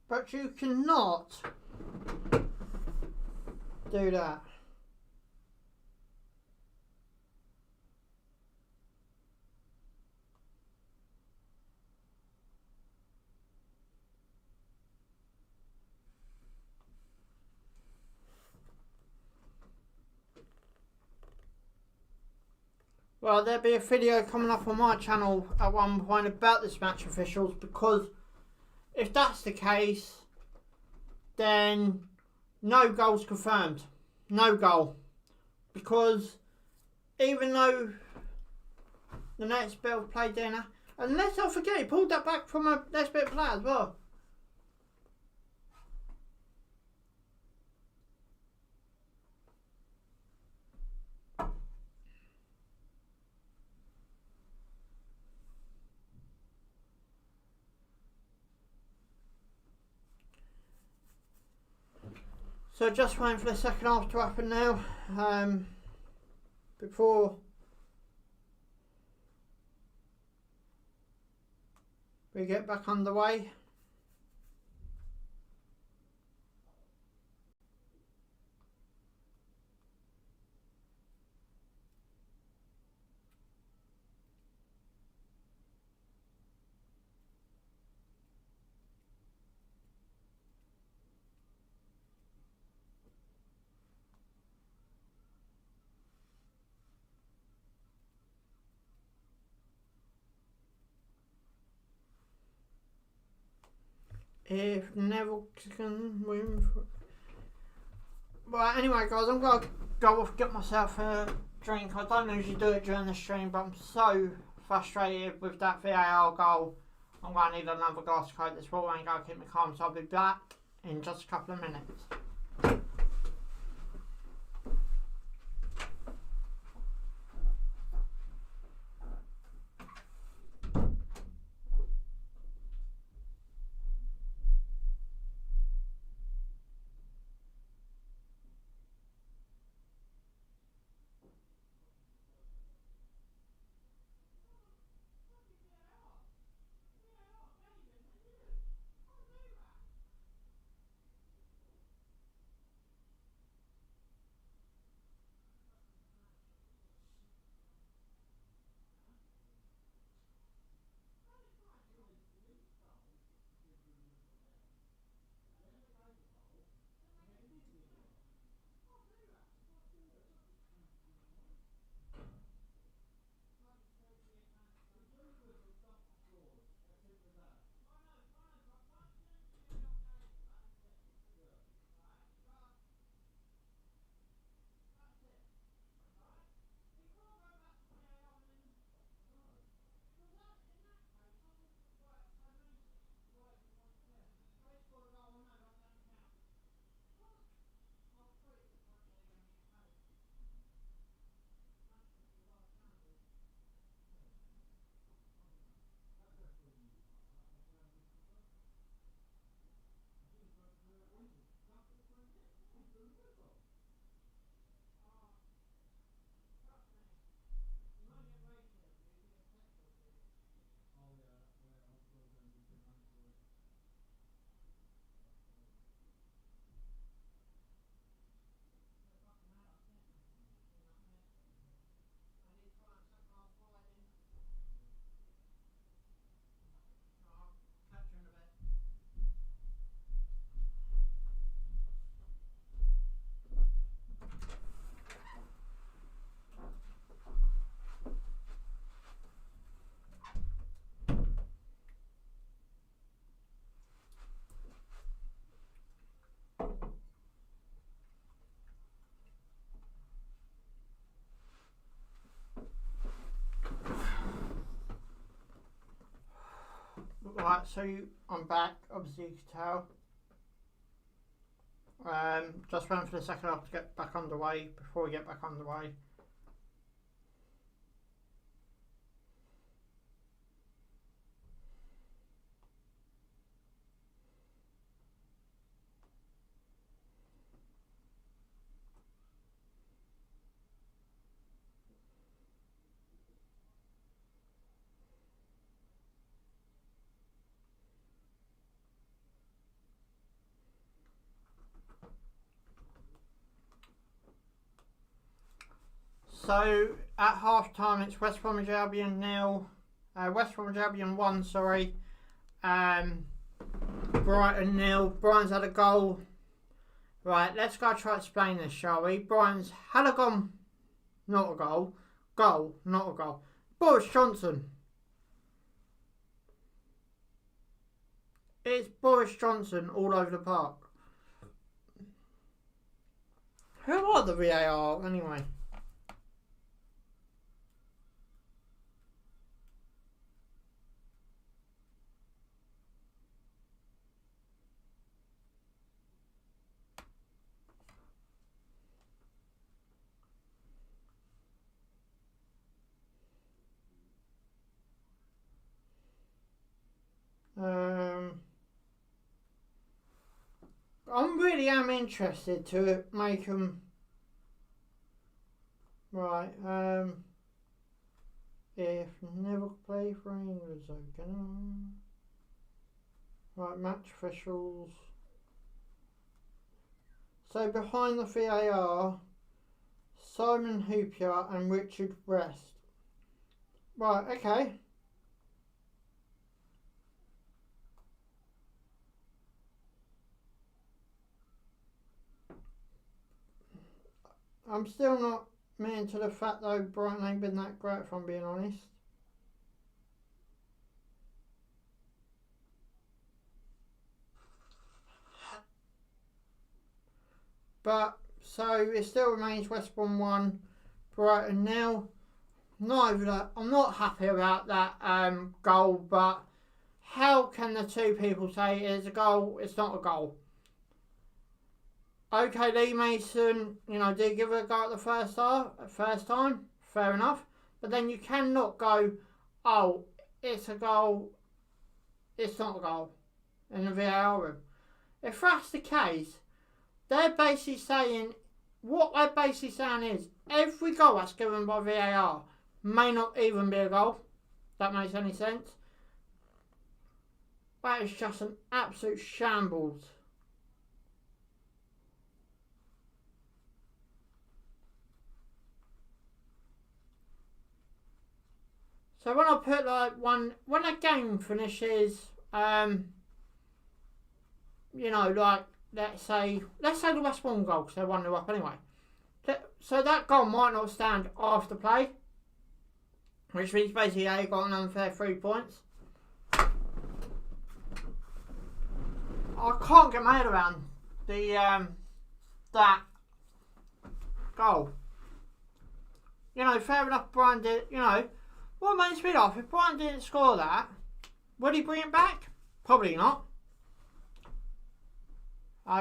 S1: But you cannot do that. Well, there'll be a video coming up on my channel at one point about this match officials, because if that's the case, then no goal's confirmed. No goal. Because even though the next bit of play dinner, and let's not forget, he pulled that back from a next bit of play as well. So just waiting for the second half to happen now, before we get back underway. If Neville can win. Right, anyway guys, I'm going to go off and get myself a drink. I don't usually do it during the stream, but I'm so frustrated with that VAR goal. I'm going to need another glass of Coke. This water ain't going to keep me calm, so I'll be back in just a couple of minutes. Right, so I'm back, obviously you can tell. Just waiting for the second half to get back underway before we get back underway. So at half time it's West Bromwich Albion 0. West Bromwich Albion 1, sorry. Brighton 0. Brighton's had a goal. Right, let's go try to explain this, shall we? Brighton's had a goal, not a goal. Goal, not a goal. Boris Johnson. It's Boris Johnson all over the park. Who are the VAR anyway? I'm interested to make them right. If never play for England, okay. Right, match officials. So behind the VAR, Simon Hoopier and Richard Rest. Right, okay. I'm still not meaning to the fact though Brighton ain't been that great, if I'm being honest. But so it still remains West Brom 1, Brighton 0. I'm not happy about that goal, but how can the two people say it's a goal? It's not a goal. Okay, Lee Mason, did give it a go at the first time, fair enough. But then you cannot go, oh, it's a goal, it's not a goal in the VAR room. If that's the case, they're basically saying, what they're basically saying is, every goal that's given by VAR may not even be a goal. That makes any sense? That is just an absolute shambles. So when I put when a game finishes, let's say the West Brom goal, because they're 1-0 up anyway. So that goal might not stand after play, which means basically they got an unfair 3 points. I can't get my head around that goal. Fair enough, Brian did, what makes me laugh, if Brian didn't score that, would he bring it back? Probably not.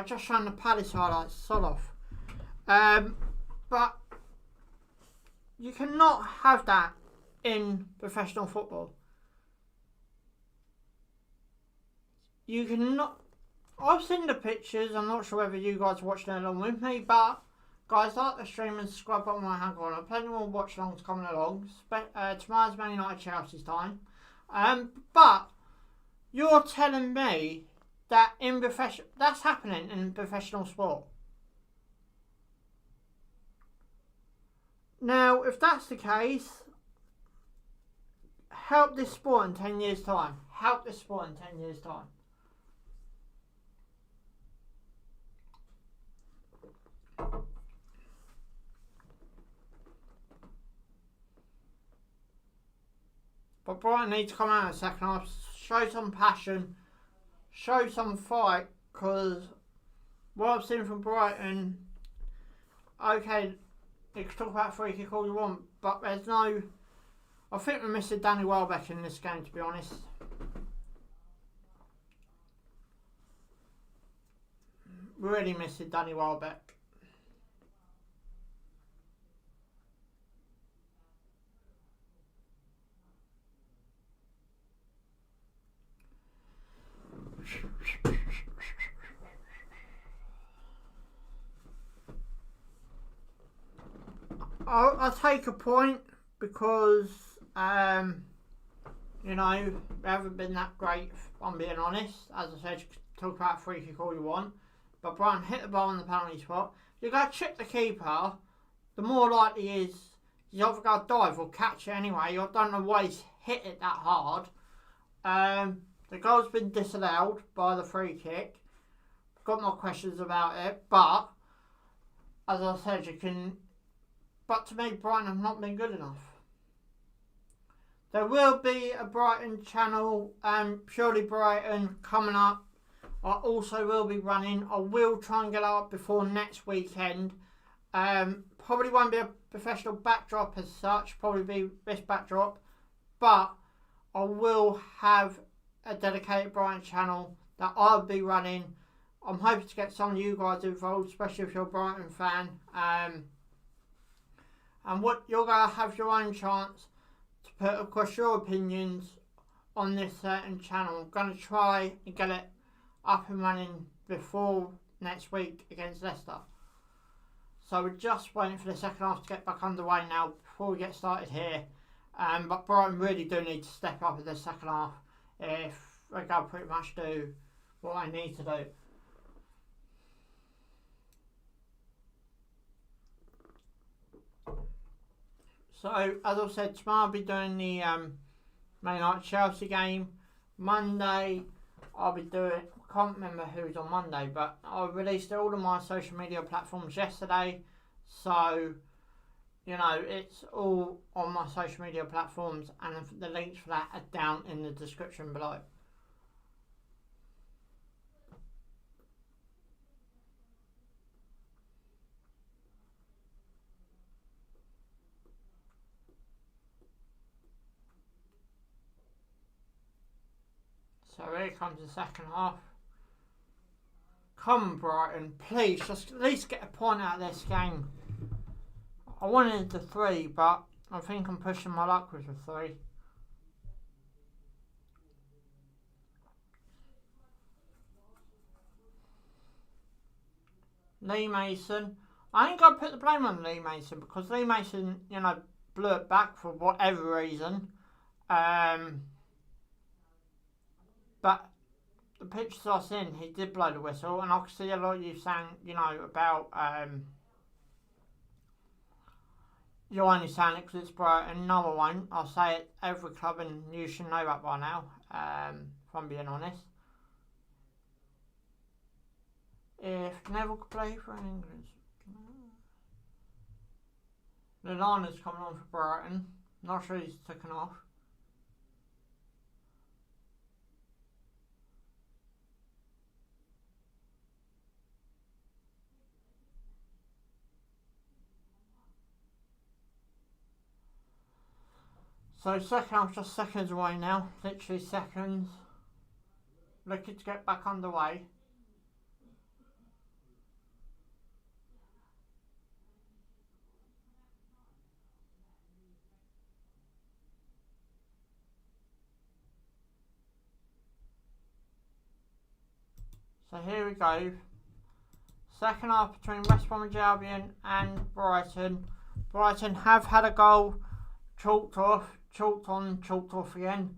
S1: Just showing the Palace highlights, sod off. But you cannot have that in professional football. You cannot. I've seen the pictures. I'm not sure whether you guys are watching it along with me, but guys, like the stream and subscribe button when I hang on. Plenty more watch alongs coming along. Tomorrow's Man United Chelsea's time. But you're telling me that that's happening in professional sport. Now, if that's the case, help this sport in 10 years' time. Help this sport in 10 years' time. But Brighton need to come out in the second half, show some passion, show some fight, because what I've seen from Brighton, okay, you can talk about free kick all you want, but there's no. I think we're missing Danny Welbeck in this game, to be honest. really missing Danny Welbeck. I'll take a point because, you know, we haven't been that great, if I'm being honest. As I said, you can talk about free kick all you want. But Brighton hit the ball on the penalty spot. You go chip the keeper, the more likely is he's either going to dive or catch it anyway. I don't know why he's hit it that hard. The goal's been disallowed by the free kick. Got more questions about it, but as I said, you can. But to me, Brighton have not been good enough. There will be a Brighton channel, purely Brighton, coming up. I also will be running. I will try and get up before next weekend. Probably won't be a professional backdrop as such. Probably be this backdrop, but I will have a dedicated Brighton channel that I'll be running. I'm hoping to get some of you guys involved, especially if you're a Brighton fan. And what you're going to have your own chance to put across your opinions on this certain channel. I'm going to try and get it up and running before next week against Leicester. So we're just waiting for the second half to get back underway now before we get started here. But Brighton really do need to step up in the second half if they're going to pretty much do what I need to do. So, as I've said, tomorrow I'll be doing the Man United Chelsea game. Monday, I'll be doing, I can't remember who's on Monday, but I released all of my social media platforms yesterday. So, you know, it's all on my social media platforms, and the links for that are down in the description below. So here comes the second half. Come on, Brighton, please, just at least get a point out of this game. I wanted the 3, but I think I'm pushing my luck with the 3. Lee Mason. I ain't going to put the blame on Lee Mason because Lee Mason, you know, blew it back for whatever reason. But the pictures I've seen, he did blow the whistle, and I can see a lot of you saying, you know, about you're only saying it because it's Brighton. No, I won't. I'll say it every club, and you should know that by now, if I'm being honest. If Neville could play for England. Lallana's coming on for Brighton. Not sure he's taken off. So second half just seconds away now, literally seconds. Looking to get back underway. So here we go. Second half between West Bromwich Albion and Brighton. Brighton have had a goal chalked off, chalked on, chalked off again.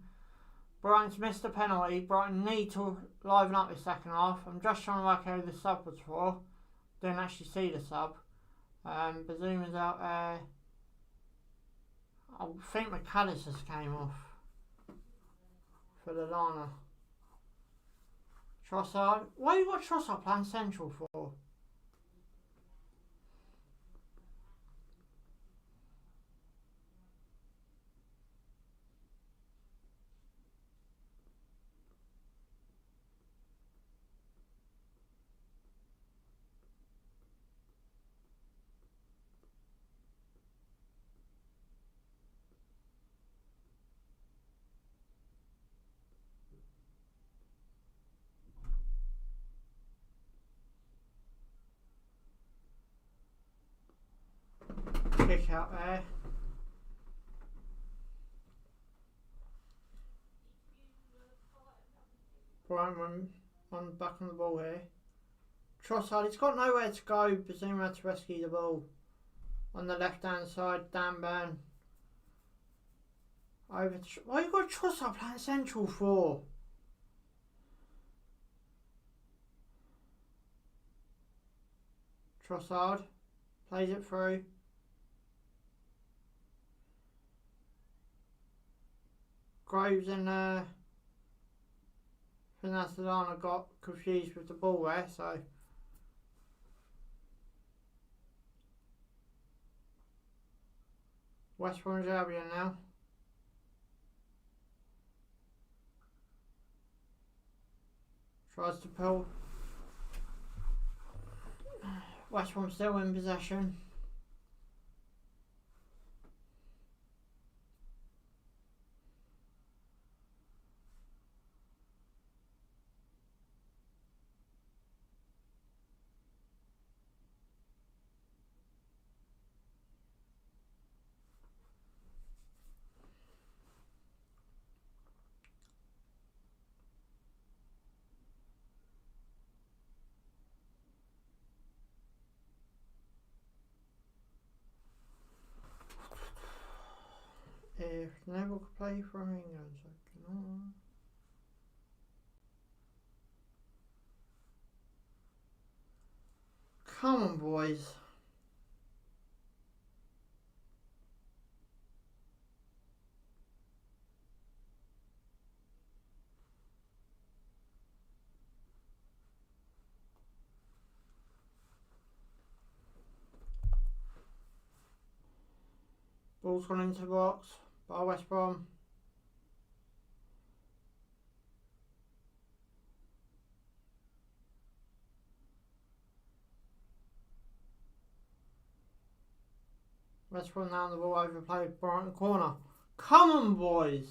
S1: Brighton's missed a penalty. Brighton need to liven up the second half. I'm just trying to work out who the sub was for. Didn't actually see the sub. Bazuma's out there. I think McAllister's came off for Lallana. Trossard. Why you got Trossard playing central for? kick out there. Brighton on back on the ball here. Trossard, he's got nowhere to go. Bazuma to rescue the ball. On the left hand side, Dan Burn. Over to... Why you got Trossard playing central for? Trossard plays it through. Groves and I think that's the line I got confused with the ball there, so West Bromwich Albion now. Tries to pull. West Brom still in possession. If Neville could play for England, so can Come on, boys. Ball's gone into the box by West Brom. West Brom now on the ball, overplayed Brighton corner. Come on, boys!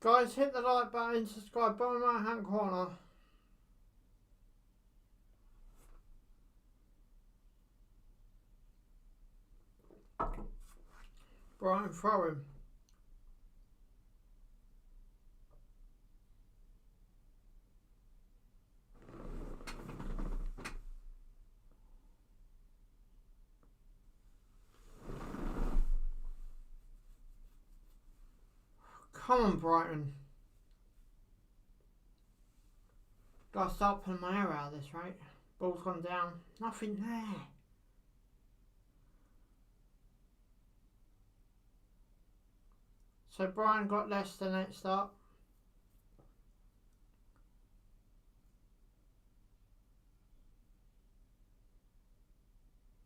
S1: Guys, hit the like button, subscribe, bottom right hand corner. Brighton throw him. Come on, Brighton. Gotta start pulling my hair out of this, right? Ball's gone down. Nothing there. So Brighton got less than it start.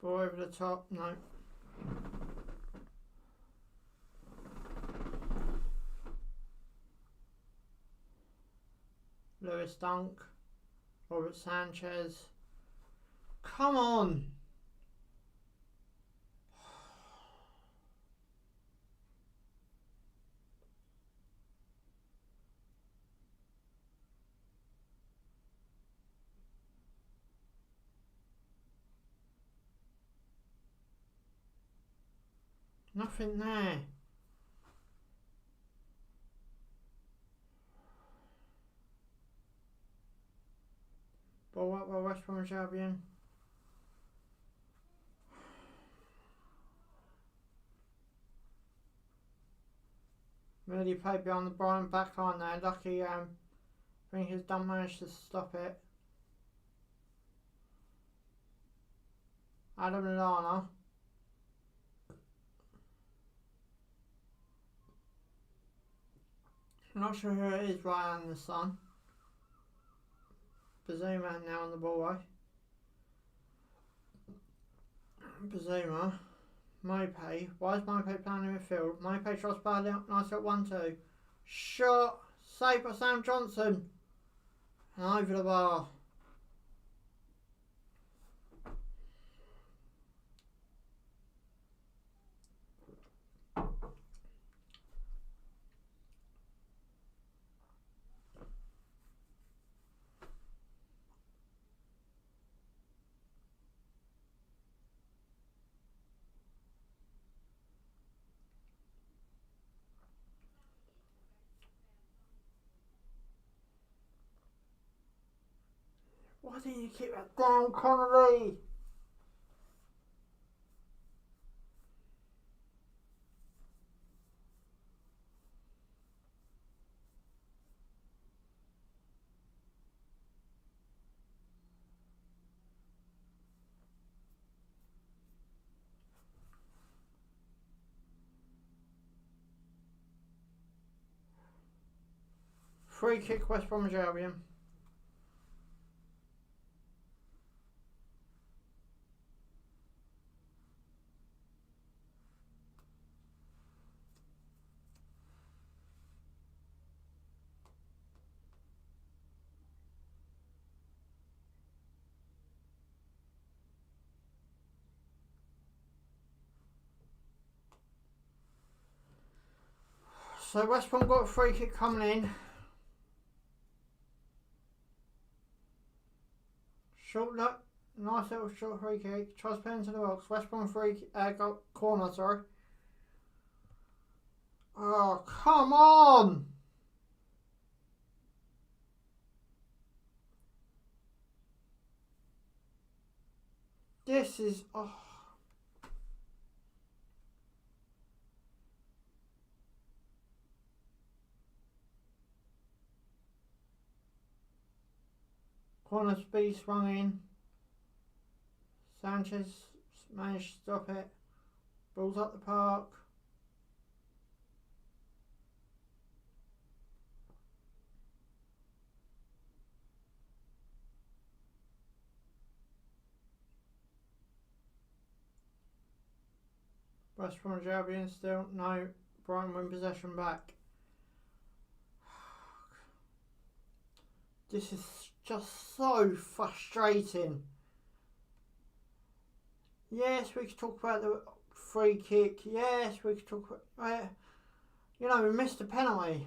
S1: Ball over the top. No. Lewis Dunk, Robert Sanchez. Come on! Nothing there. Ball up by West Bromwich Albion. Really played behind the Brighton back line there. Lucky, I think he's done managed to stop it. Adam Lallana. I'm not sure who it is right under the sun. Bazuma now on the ball. Bazuma. Mope. Why is Mope playing in midfield? Mope tries by nice at 1-2. Shot. Saved by Sam Johnson. And over the bar. Why didn't you keep that down, Connolly? Free kick, West Bromwich Albion. So West Brom got a free kick coming in. Short look, nice little short free kick. Tries to put into the box. West Brom corner, sorry. Oh, come on! This is... Oh. Corner speed swung in. Sanchez managed to stop it. Ball's up the park. West Bromwich Albion still. No. Brighton win possession back. This is just so frustrating. Yes, we could talk about the free kick. Yes, we could talk about... you know, we missed a penalty.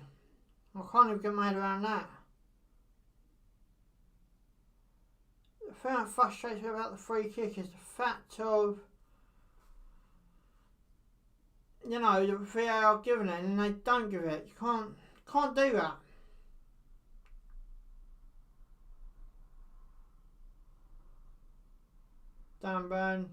S1: I can't even get mad around that. The thing that frustrates me about the free kick is the fact of... you know, the VAR giving it and they don't give it. You can't do that. Dan Burn.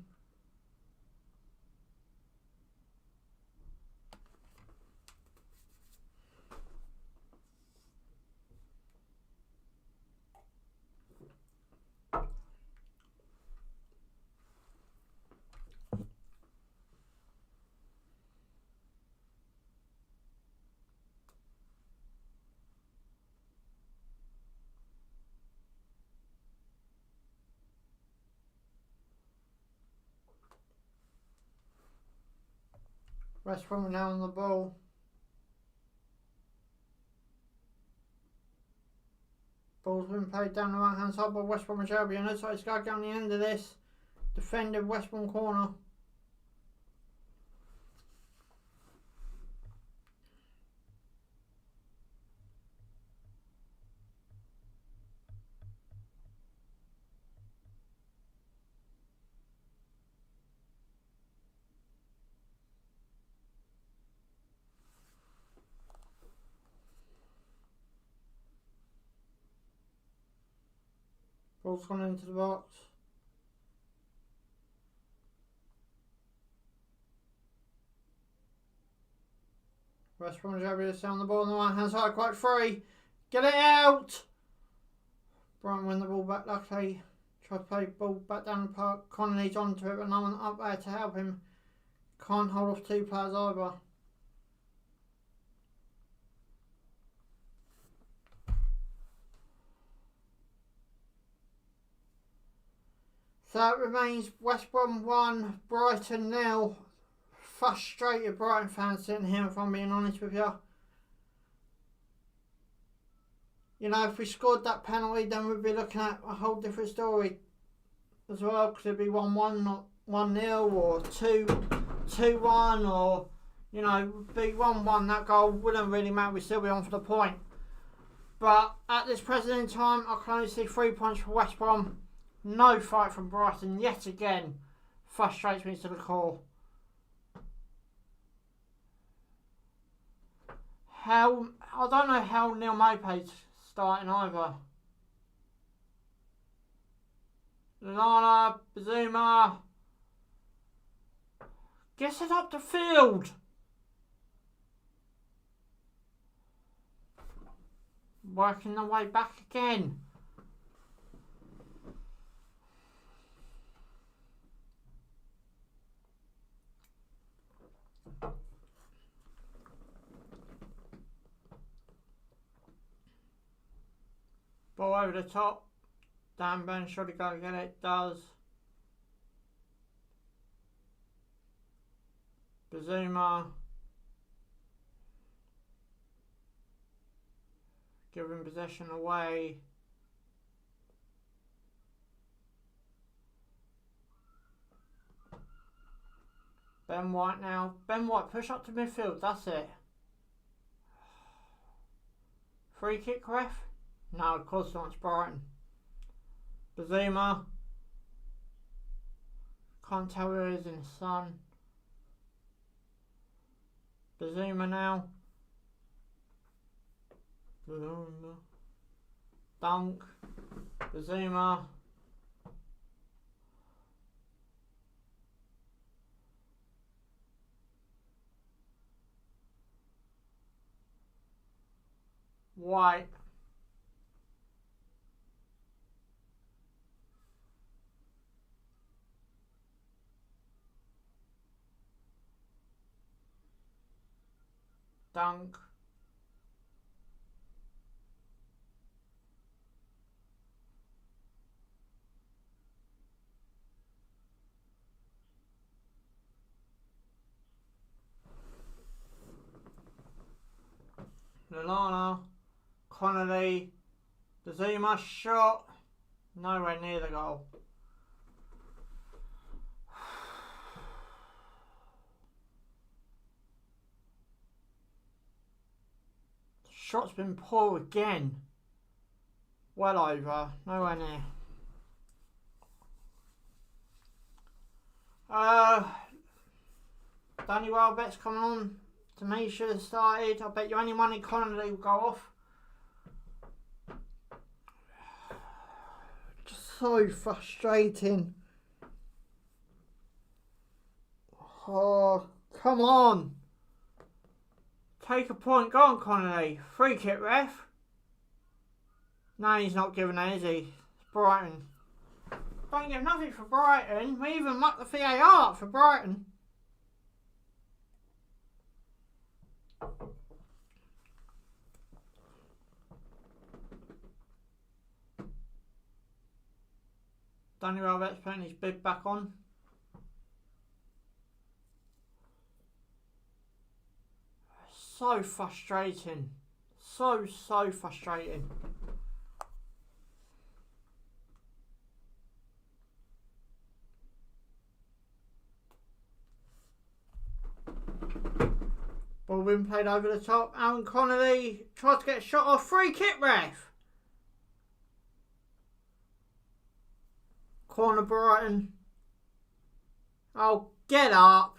S1: West Brom now on the ball. Ball's been played down the right hand side by West Bromwich Albion. Looks like it's going down the end of this. Defended West Brom corner. Ball's gone into the box. West Bromwich Albion is down the ball on the right hand side, quite free. Get it out! Brighton win the ball back luckily. Try to play the ball back down the park. Connolly's onto it, but no one up there to help him. Can't hold off two players either. So it remains West Brom 1, Brighton 0. Frustrated Brighton fans sitting here, if I'm being honest with you. You know, if we scored that penalty, then we'd be looking at a whole different story as well, because it'd be 1-1, not 1-0, or 2-1, or, you know, be 1-1. That goal wouldn't really matter. We'd still be on for the point. But at this present in time, I can only see 3 points for West Brom. No fight from Brighton yet again. Frustrates me to the core. I don't know how Neil Maupay's starting either. Lallana, Bazuma. Gets it up the field. Working their way back again. Ball over the top. Dan Burn should have got to get it. Does. Bazuma. Giving possession away. Ben White now. Ben White, push up to midfield. That's it. Free kick, ref? No, of course not. It's Brighton. Bazuma. Can't tell who is in the sun. Bazuma now. Dunk. Bazuma. White. Dunk. Lallana. Connolly. Bazuma shot. Nowhere near the goal. Shot's been poor again. Well over. Nowhere near. Danny Welbeck's coming on. To me, should have started. I bet you any money Connolly will go off. Just so frustrating. Oh, come on. Take a point. Go on, Connolly. Free kick, ref. No, he's not giving it, is he? It's Brighton. Don't get nothing for Brighton. We even mucked the VAR for Brighton. Danny Welbeck's putting his bib back on. So frustrating. So frustrating. Ball being played over the top. Aaron Connolly tries to get a shot off. Free kick, ref. Corner Brighton. Oh, get up.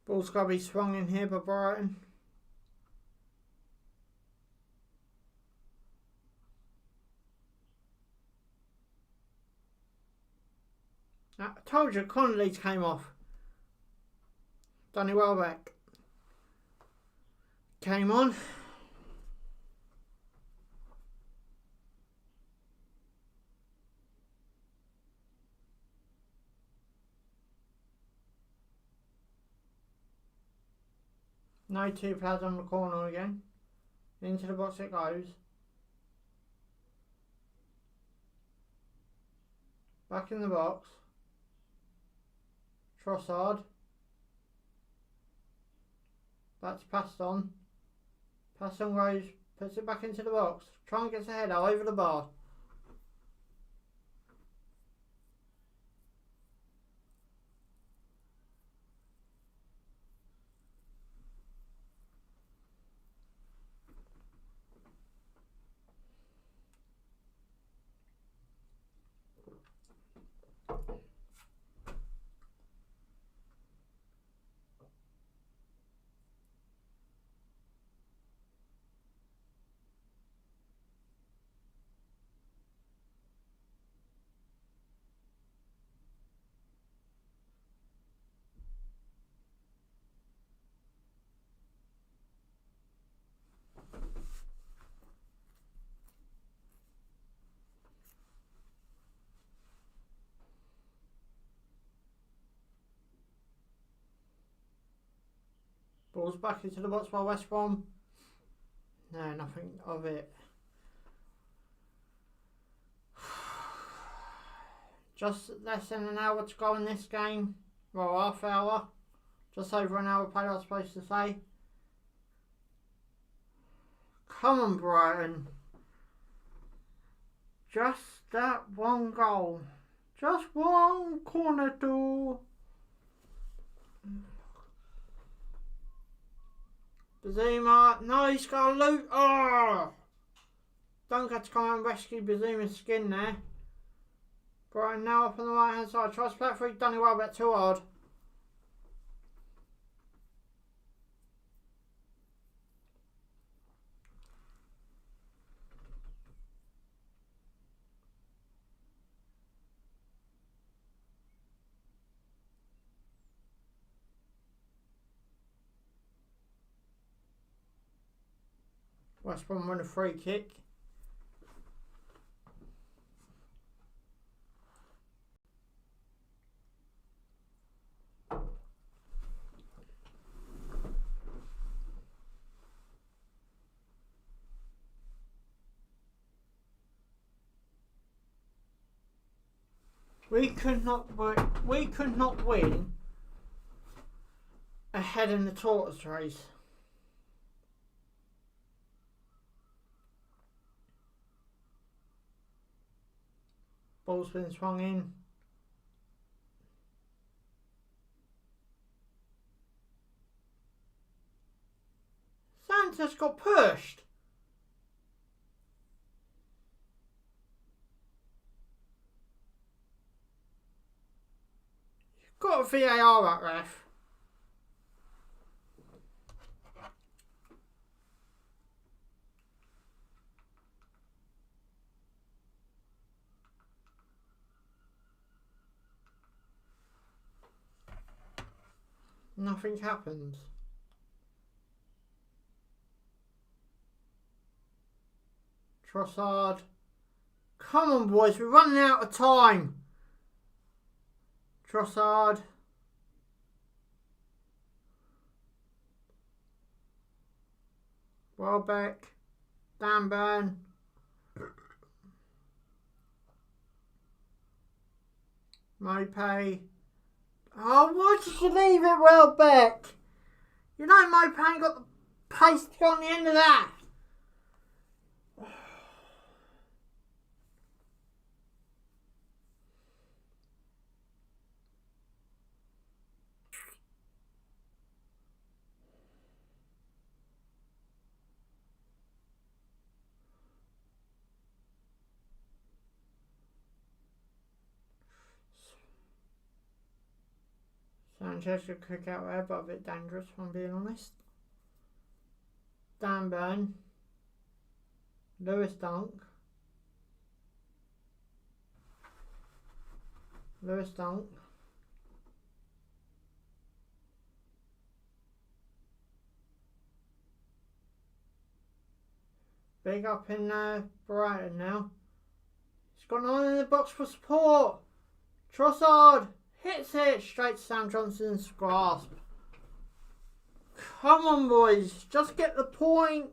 S1: Ball's got to be swung in here by Brighton. I told you Connolly came off. Danny Welbeck came on. No two players on the corner again. Into the box it goes. Back in the box. Trossard. That's passed on. Pass on goes. Puts it back into the box. Try and gets a header over the bar. Ball's back into the box by West Brom. No, nothing of it. Just less than an hour to go in this game. Well, half hour. Just over an hour played, I was supposed to say. Come on, Brighton. Just that one goal. Just one corner to. Bazuma, no, he's got a loot. Oh! Dunk had to come out and rescue Bazuma's skin there. Brighton now up on the right hand side. Tries to play it through, done it well, but too hard. West Brom won a free kick. We could not win ahead in the tortoise race. Ball's been swung in. Santos got pushed. You've got a VAR at ref. Nothing happens. Trossard. Come on, boys, we're running out of time. Trossard. Welbeck. Dan Burn. Mopay. Oh, why did you leave it, Welbeck? You know Mopay ain't got the pace to go on the end of that. Sanchez could kick out there, but a bit dangerous, if I'm being honest. Dan Burn. Lewis Dunk. Lewis Dunk. Big up in Brighton now. He's got 9 in the box for support. Trossard hits it straight to Sam Johnson's grasp. Come on, boys. Just get the point.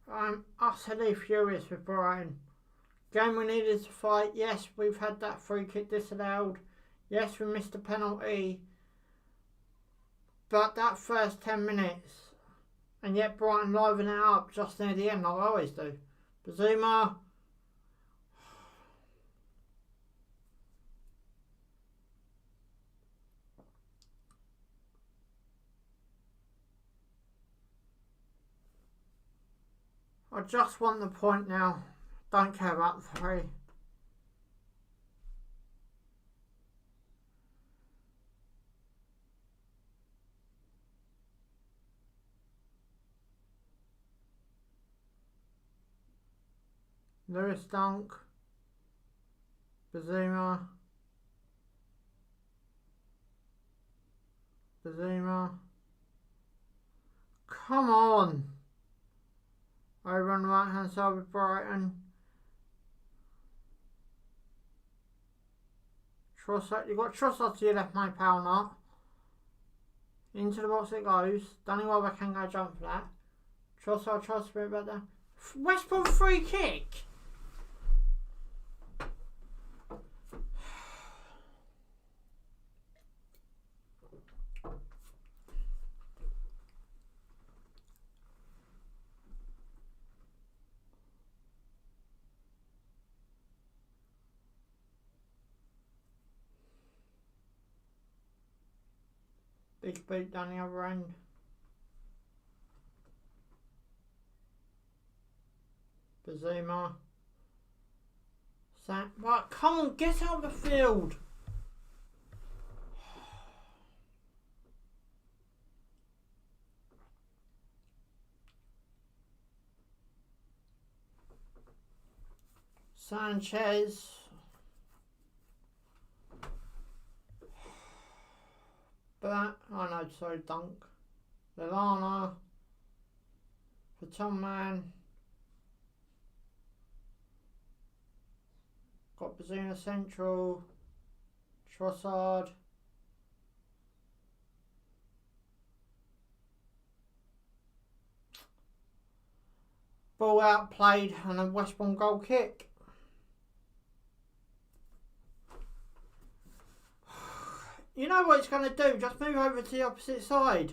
S1: I'm utterly furious with Brighton. Game we needed to fight. Yes, we've had that free kick disallowed. Yes, we missed a penalty. But that first 10 minutes, and yet Brighton liven it up just near the end like I always do. Bazuma. I just want the point now. Don't care about the 3. Lewis Dunk. Bazuma. Bazuma. Come on. Over on the right hand side with Brighton. Trossard, you've got Trossard to your left, my pal, not. Into the box it goes. Danny Welbeck can go jump for that. Trossard tries to put it back there. West Brom free kick. Big boot down the other end. Bazuma. Right, come on, get out of the field. Sanchez. But, oh no, sorry, Dunk. Lallana. For Tom Man. Got Bazuna central. Trossard. Ball outplayed and a West Brom goal kick. You know what it's going to do? Just move over to the opposite side.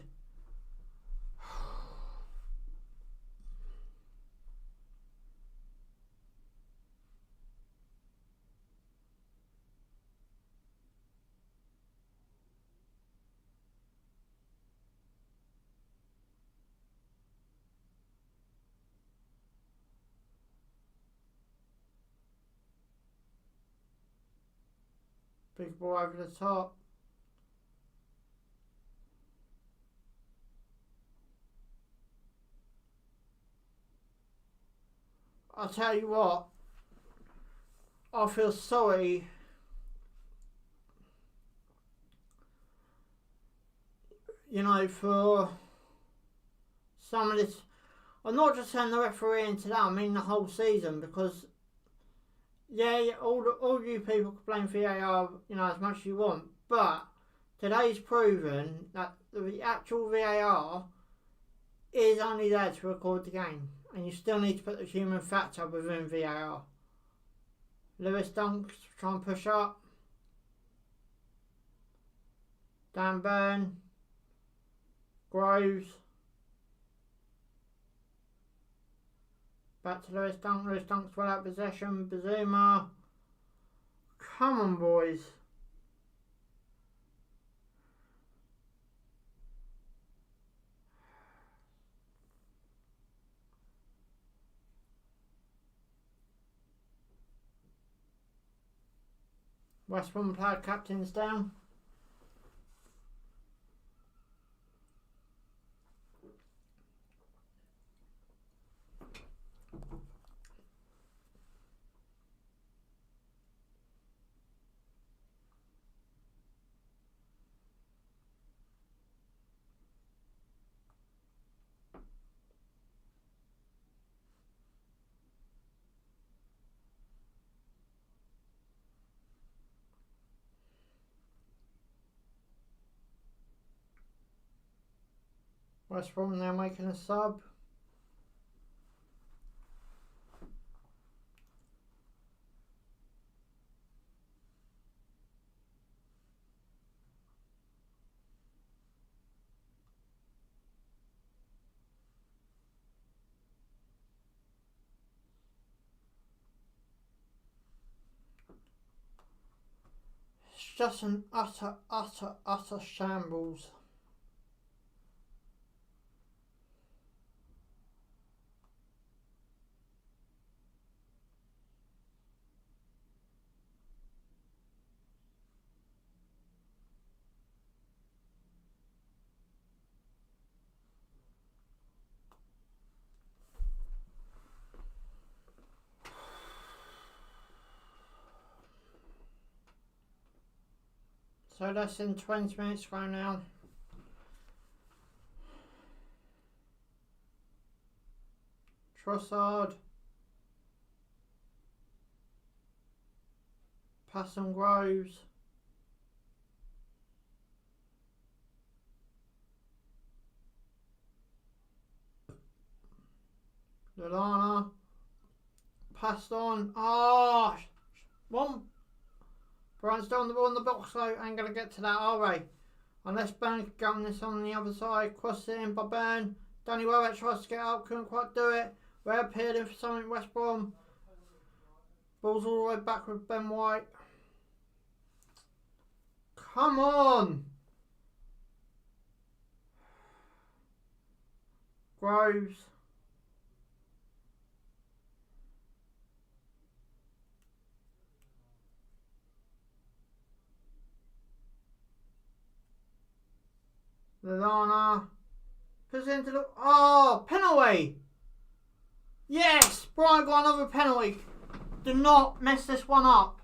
S1: Big ball over the top. I'll tell you what, I feel sorry for some of this. I'm not just saying the refereeing today, I mean the whole season, because yeah, all you people can blame VAR, as much as you want, but today's proven that the actual VAR is only there to record the game. And you still need to put the human factor within VAR. Lewis Dunk try and push up. Dan Burn. Groves. Back to Lewis Dunk. Lewis Dunk's well out of possession. Bazuma. Come on, boys. West Brom player captain's down. West Brom now making a sub. It's just an utter shambles. So less than 20 minutes to go now. Trossard. Pass on Groves. Lallana. Passed on. Ah! One. Brighton's still on the ball in the box, so ain't going to get to that, are they? Unless Burn can gun this on the other side. Cross it in by Burn. Danny Welbeck tries to get up, couldn't quite do it. We're appearing for something West Brom. Ball's all the way back with Ben White. Come on! Groves. Lallana. Puts it into the... Oh! Penalty! Yes! Brighton got another penalty. Do not mess this one up.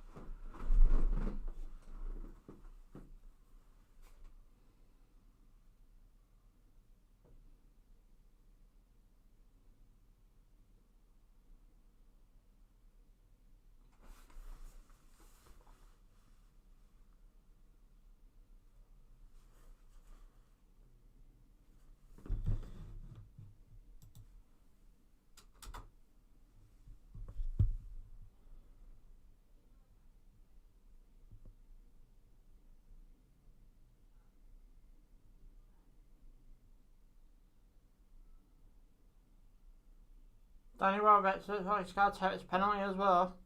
S1: Danny Welbeck looks like he's got to take his penalty as well.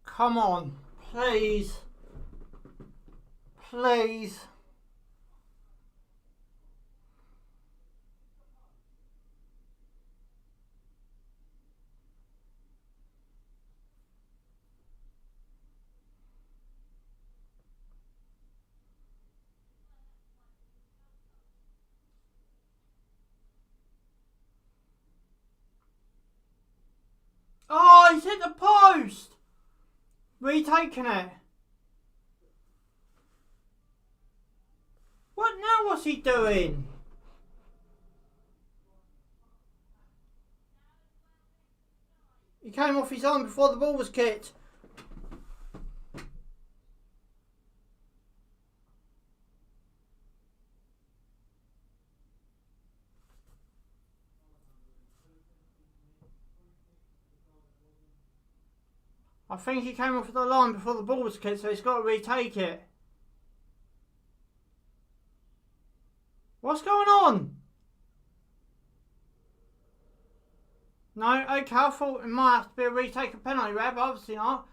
S1: Come on, please. Please. Oh, he's hit the post! Retaking it. What now? What's he doing? He came off his arm before the ball was kicked. I think he came off the line before the ball was kicked, so he's got to retake it. What's going on? No, okay, I thought it might have to be a retake of penalty, but obviously not.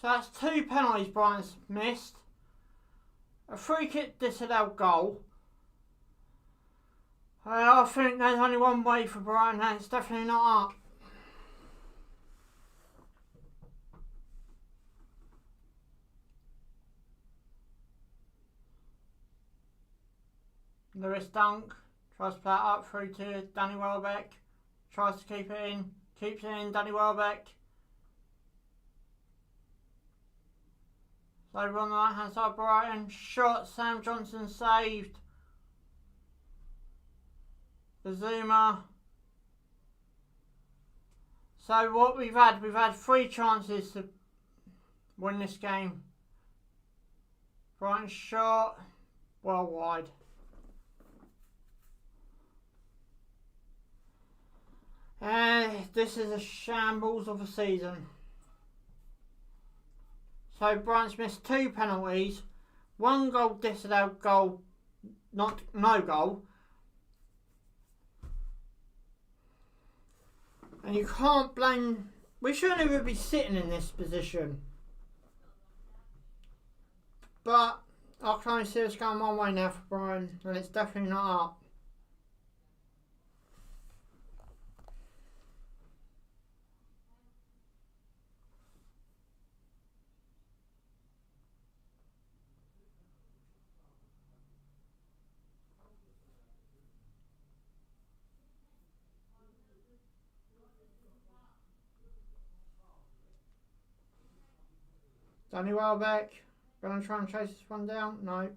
S1: So that's 2 penalties Brighton's missed. A free kick disallowed goal. I think there's only one way for Brighton and it's definitely not up. Lewis Dunk tries to play it up through to Danny Welbeck. Tries to keep it in. Keeps it in, Danny Welbeck. So we're on the right hand side, Brighton. Shot, Sam Johnson saved. The Zuma. So what we've had 3 chances to win this game. Brighton shot, well wide. And this is a shambles of a season. So Brighton's missed 2 penalties, 1 goal disallowed, goal, no goal. And you can't blame, we shouldn't even be sitting in this position. But I can only see it's going one way now for Brighton, and it's definitely not up. Danny Welbeck, going to try and chase this one down? No.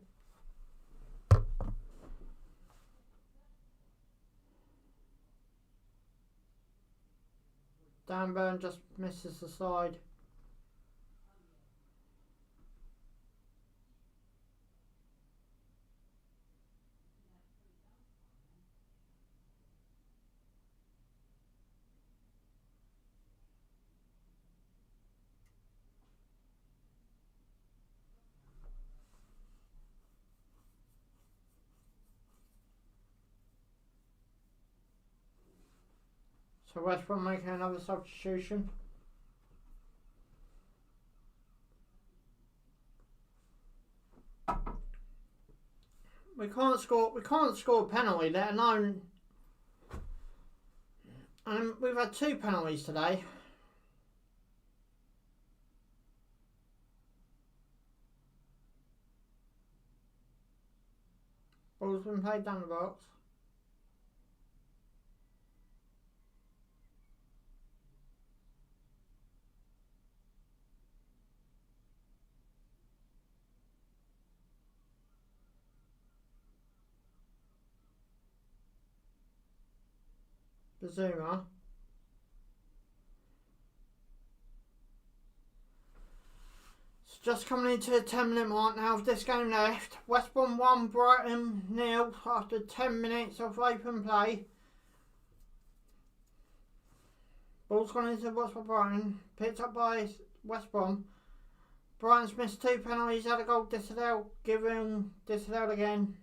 S1: Dan Burn just misses the side. So West Brom making another substitution. We can't score a penalty, let alone, and we've had 2 penalties today. Ball's been played down the box. Zuma. It's just coming into the 10-minute mark now of this game left. West Brom 1, Brighton 0 after 10 minutes of open play. Ball's gone into what's for Brighton, picked up by West Brom. Brighton's missed 2 penalties, had a goal disallowed, given disallowed again.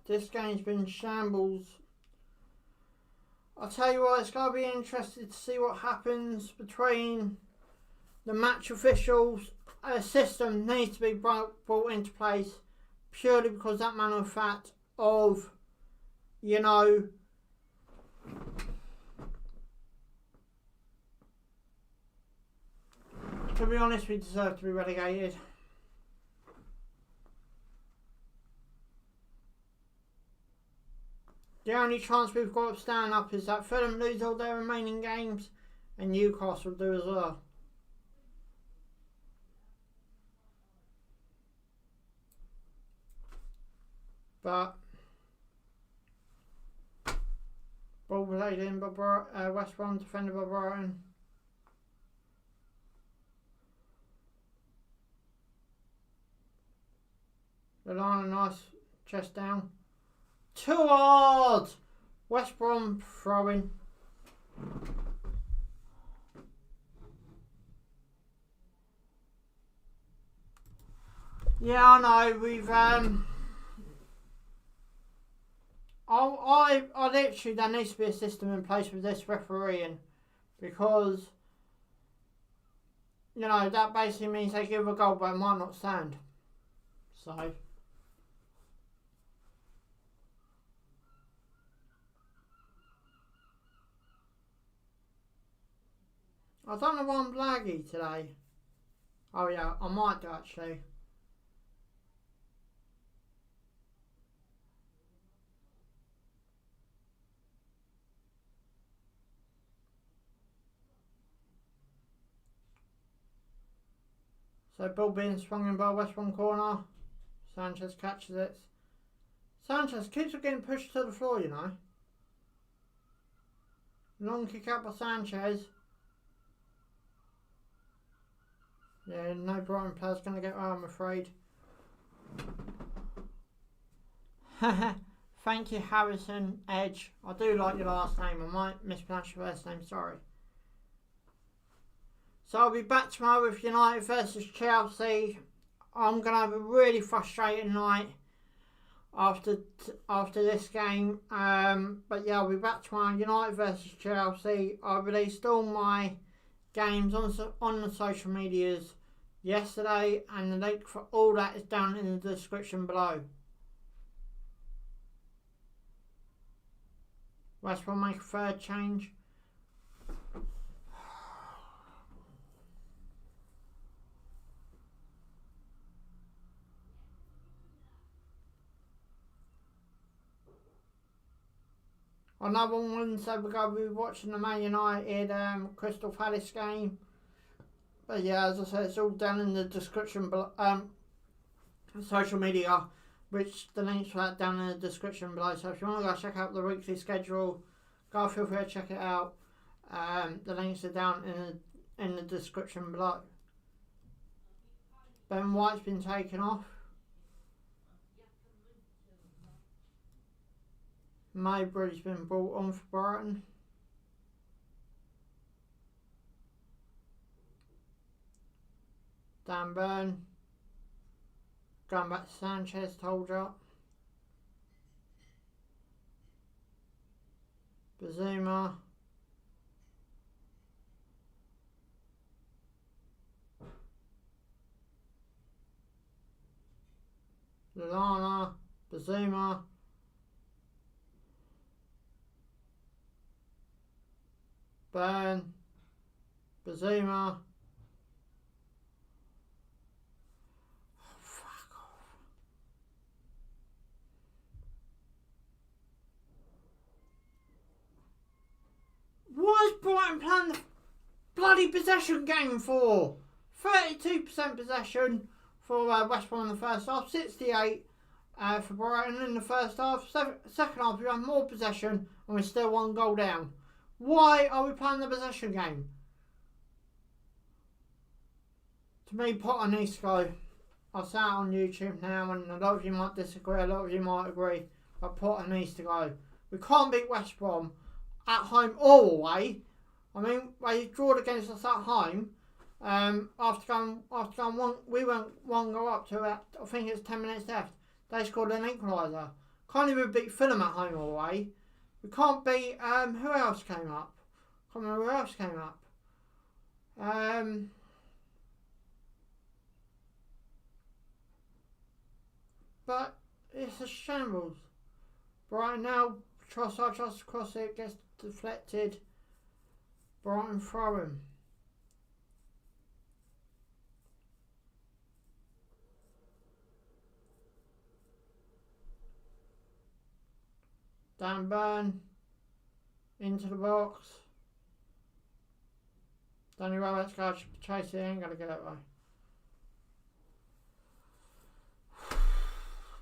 S1: This game's been shambles. I'll tell you what, it's going to be interesting to see what happens between the match officials. A system needs to be brought into place purely because that matter of fact of, you know, to be honest, we deserve to be relegated. The only chance we've got of staying up is that Fulham lose all their remaining games and Newcastle do as well. But ball played in by West Brom, defended by Brighton. Lallana, nice chest down. Too hard! West Brom throwing. Yeah, I know. We've I literally, there needs to be a system in place with this refereeing, because, you know, that basically means they give a goal but it might not stand. So I don't know why I'm laggy today. Oh yeah, I might do actually. So ball being swung in by West Brom corner. Sanchez catches it. Sanchez keeps getting pushed to the floor, you know. Long kick out by Sanchez. Yeah, no Brighton player's going to get well, I'm afraid. Thank you, Harrison Edge. I do like your last name. I might mispronounce your first name, sorry. So I'll be back tomorrow with United versus Chelsea. I'm going to have a really frustrating night after this game. But yeah, I'll be back tomorrow. United versus Chelsea. I released all my games on the social medias yesterday, and the link for all that is down in the description below. West Brom make a third change. Another Wednesday we're going to be watching the Man United Crystal Palace game. But yeah, as I said, it's all down in the description below, social media, which the links for that down in the description below. So if you want to go check out the weekly schedule, go feel free to check it out. The links are down in the description below. Ben White's been taken off. Maybury's been brought on for Brighton. Dan Burn. Going back to Sanchez, told you. Bazuma. Lallana. Bazuma. Burn. Bazuma. Oh, fuck off. What is Brighton playing the bloody possession game for? 32% possession for West Brom in the first half, 68 for Brighton in the first half. Second half we had more possession and we're still 1 goal down. Why are we playing the possession game? To me, Potter needs to go. I'll say it on YouTube now, and a lot of you might disagree, a lot of you might agree, but Potter needs to go. We can't beat West Brom at home or away. I mean, they drawed against us at home. After going one, we went 1 goal up to I think it's 10 minutes left. They scored an equaliser. Can't even beat Fulham at home or away. We can't beat, who else came up? Can't remember who else came up. But it's a shambles. Brighton now, Trossard tries to cross it, gets deflected. Brighton throw him. Dan Burn into the box. Danny Roberts goes to chase it, ain't gonna get it right.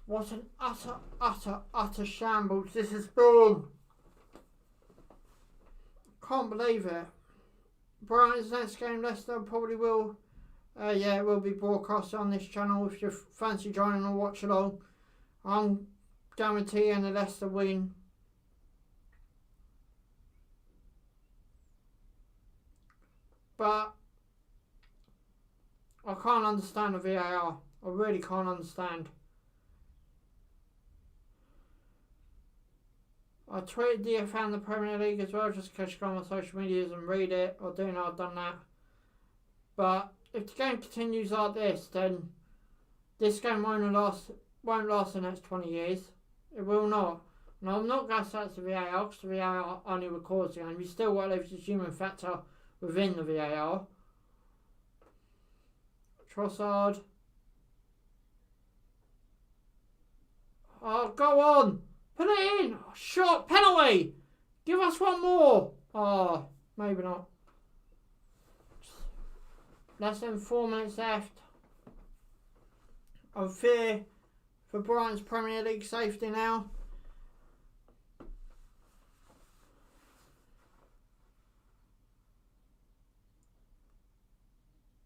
S1: What an utter shambles this has been. Can't believe it. Brighton's next game, Leicester probably will. Yeah, it will be broadcast on this channel if you fancy joining or watch along. I'm guaranteeing a Leicester win. But I can't understand the VAR. I really can't understand. I tweeted DFA in the Premier League as well, just in case you go on my social medias and read it. I do know I've done that. But if the game continues like this, then this game won't last the next 20 years. It will not. Now, I'm not going to say it's the VAR, because the VAR only records the game. You still got to leave the human factor within the VAR. Trossard. Oh, go on! Put it in! Shot! Penalty! Give us one more! Oh, maybe not. Less than 4 minutes left. I fear for Brighton's Premier League safety now.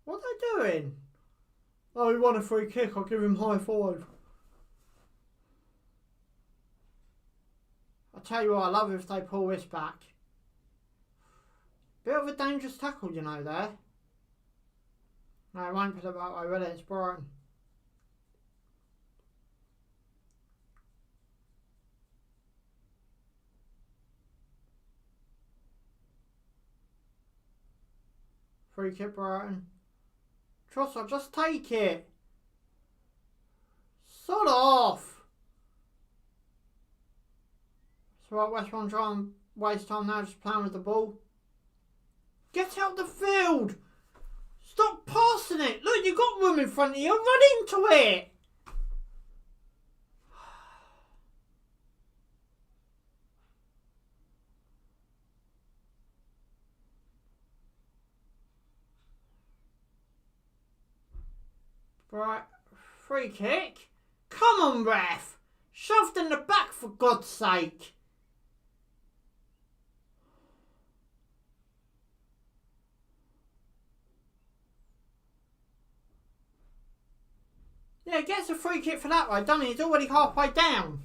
S1: What are they doing? Oh, he won a free kick. I'll give him high five. I'll tell you what, I love if they pull this back. Bit of a dangerous tackle, you know, there. No, it won't put it that way, will it? It's Brighton. Free kick, Brighton. Trossard, just take it. Sod off. So what, West Brom try and waste time now just playing with the ball. Get out the field. Stop passing it. Look, you've got room in front of you. Run into it. Right, free kick. Come on, ref. Shoved in the back, for God's sake. Yeah, gets a free kick for that way, doesn't he? He's already halfway down.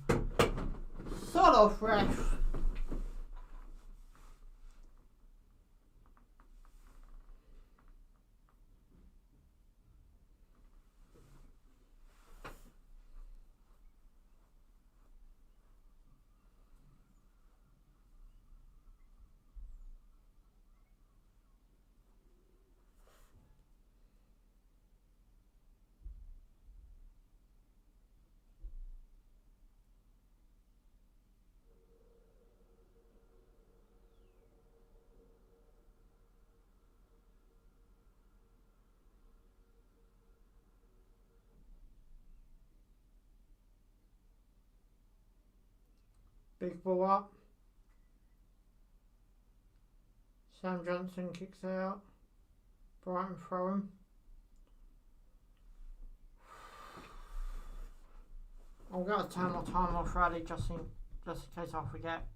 S1: Sod off, ref. Big ball up. Sam Johnson kicks out. Brighton throw him. I'm going to turn my time off ready just in case I forget.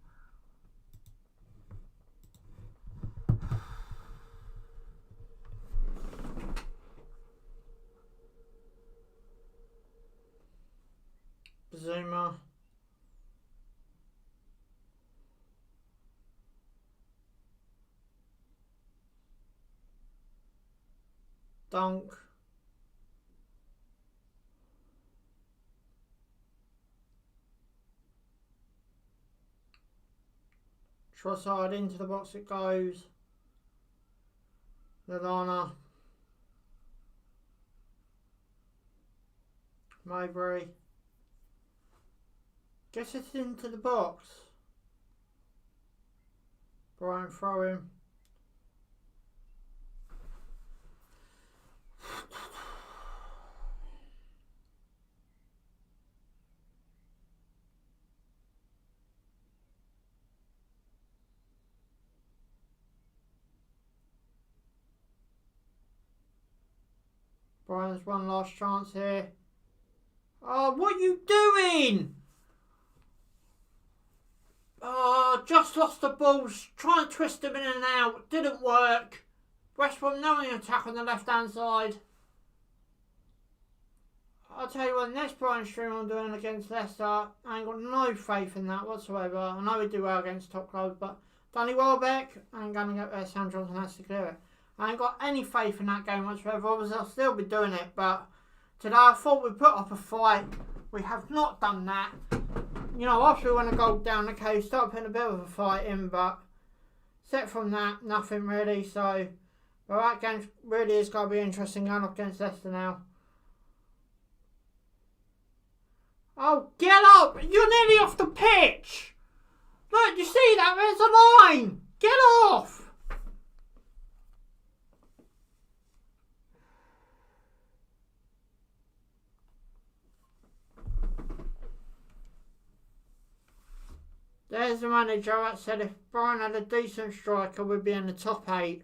S1: Zuma. Dunk. Trossard into the box it goes. Lallana. Mowbray. Gets it into the box. Brian throw him. Brian's one last chance here. Oh, what are you doing? Oh, just lost the balls. Trying to twist them in and out. Didn't work. West Brom knowing attack on the left hand side. I'll tell you what, next Brighton stream I'm doing against Leicester, I ain't got no faith in that whatsoever. I know we do well against top clubs, but Danny Welbeck, I ain't going to get there. Sam Johnson has to clear it. I ain't got any faith in that game whatsoever. Obviously, I'll still be doing it, but today I thought we'd put up a fight. We have not done that. You know, after we went a goal down the cave, started putting a bit of a fight in, but except from that, nothing really. So, but that game really is going to be interesting going up against Leicester now. Oh, get up! You're nearly off the pitch! Look, you see that? There's a line! Get off! There's the manager that said if Brian had a decent striker, we'd be in the top 8.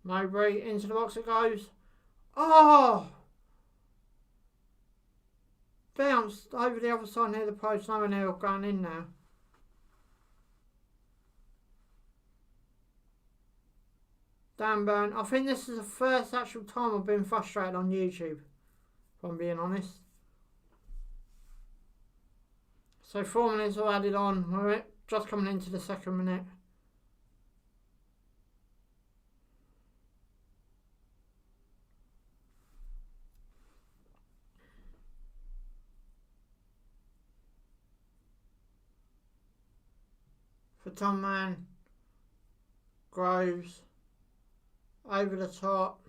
S1: Mowbray into the box it goes. Oh! bounced over the other side near the post, nowhere near going in now. Dan Burn. I think this is the first actual time I've been frustrated on YouTube, if I'm being honest. So 4 minutes are added on. We're just coming into the second minute. For Tom Mann, Groves, over the top.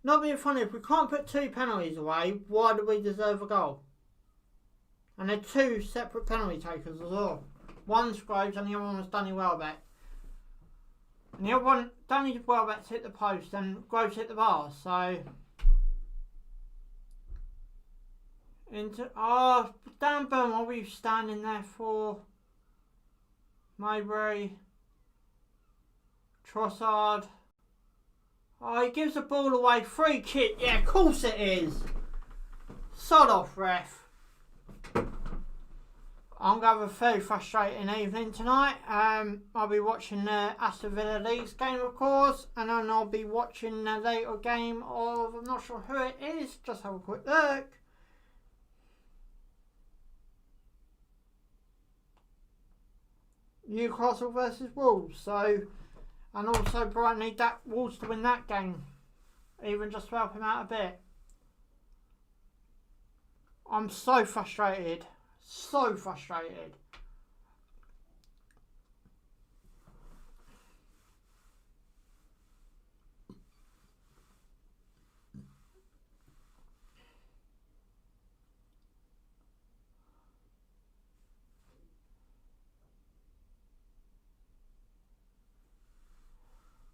S1: Not being funny, if we can't put 2 penalties away, why do we deserve a goal? And they're 2 separate penalty takers as well. One's Groves and the other one was Danny Welbeck. And the other one, Danny Welbeck's hit the post and Groves hit the bar, so... Dan Burn, what were you standing there for? Mowbray. Trossard. Oh, he gives the ball away. Free kick. Yeah, of course it is. Sod off, ref. I'm going to have a very frustrating evening tonight. I'll be watching the Aston Villa Leeds game, of course. And then I'll be watching the later game of... I'm not sure who it is. Just have a quick look. Newcastle versus Wolves. So... And also Brighton need that Wolves to win that game. Even just to help him out a bit. I'm so frustrated. So frustrated.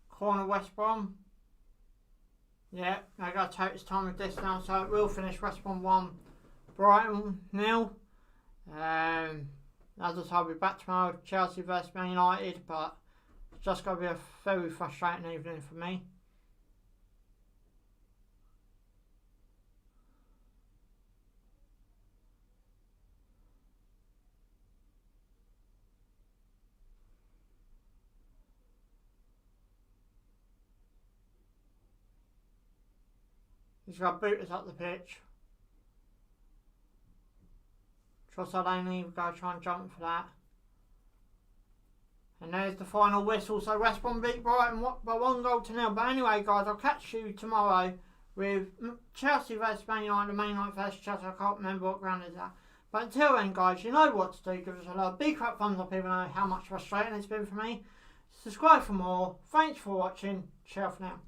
S1: Corner West Brom. Yeah, I got to take his time with this now, so it will finish West Brom 1, Brighton 0. As I said, I'll be back tomorrow, Chelsea vs Man United, but it's just going to be a very frustrating evening for me. He's got booters up the pitch. Trossard ain't even go try and jump for that. And there's the final whistle. So West Brom beat Brighton by 1-0. But anyway, guys, I'll catch you tomorrow with Chelsea vs Man United, Man United vs Chelsea. I can't remember what ground is that. But until then, guys, you know what to do. Give us a lot of big fat thumbs up, even though how much frustrating it's been for me. Subscribe for more. Thanks for watching. Ciao for now.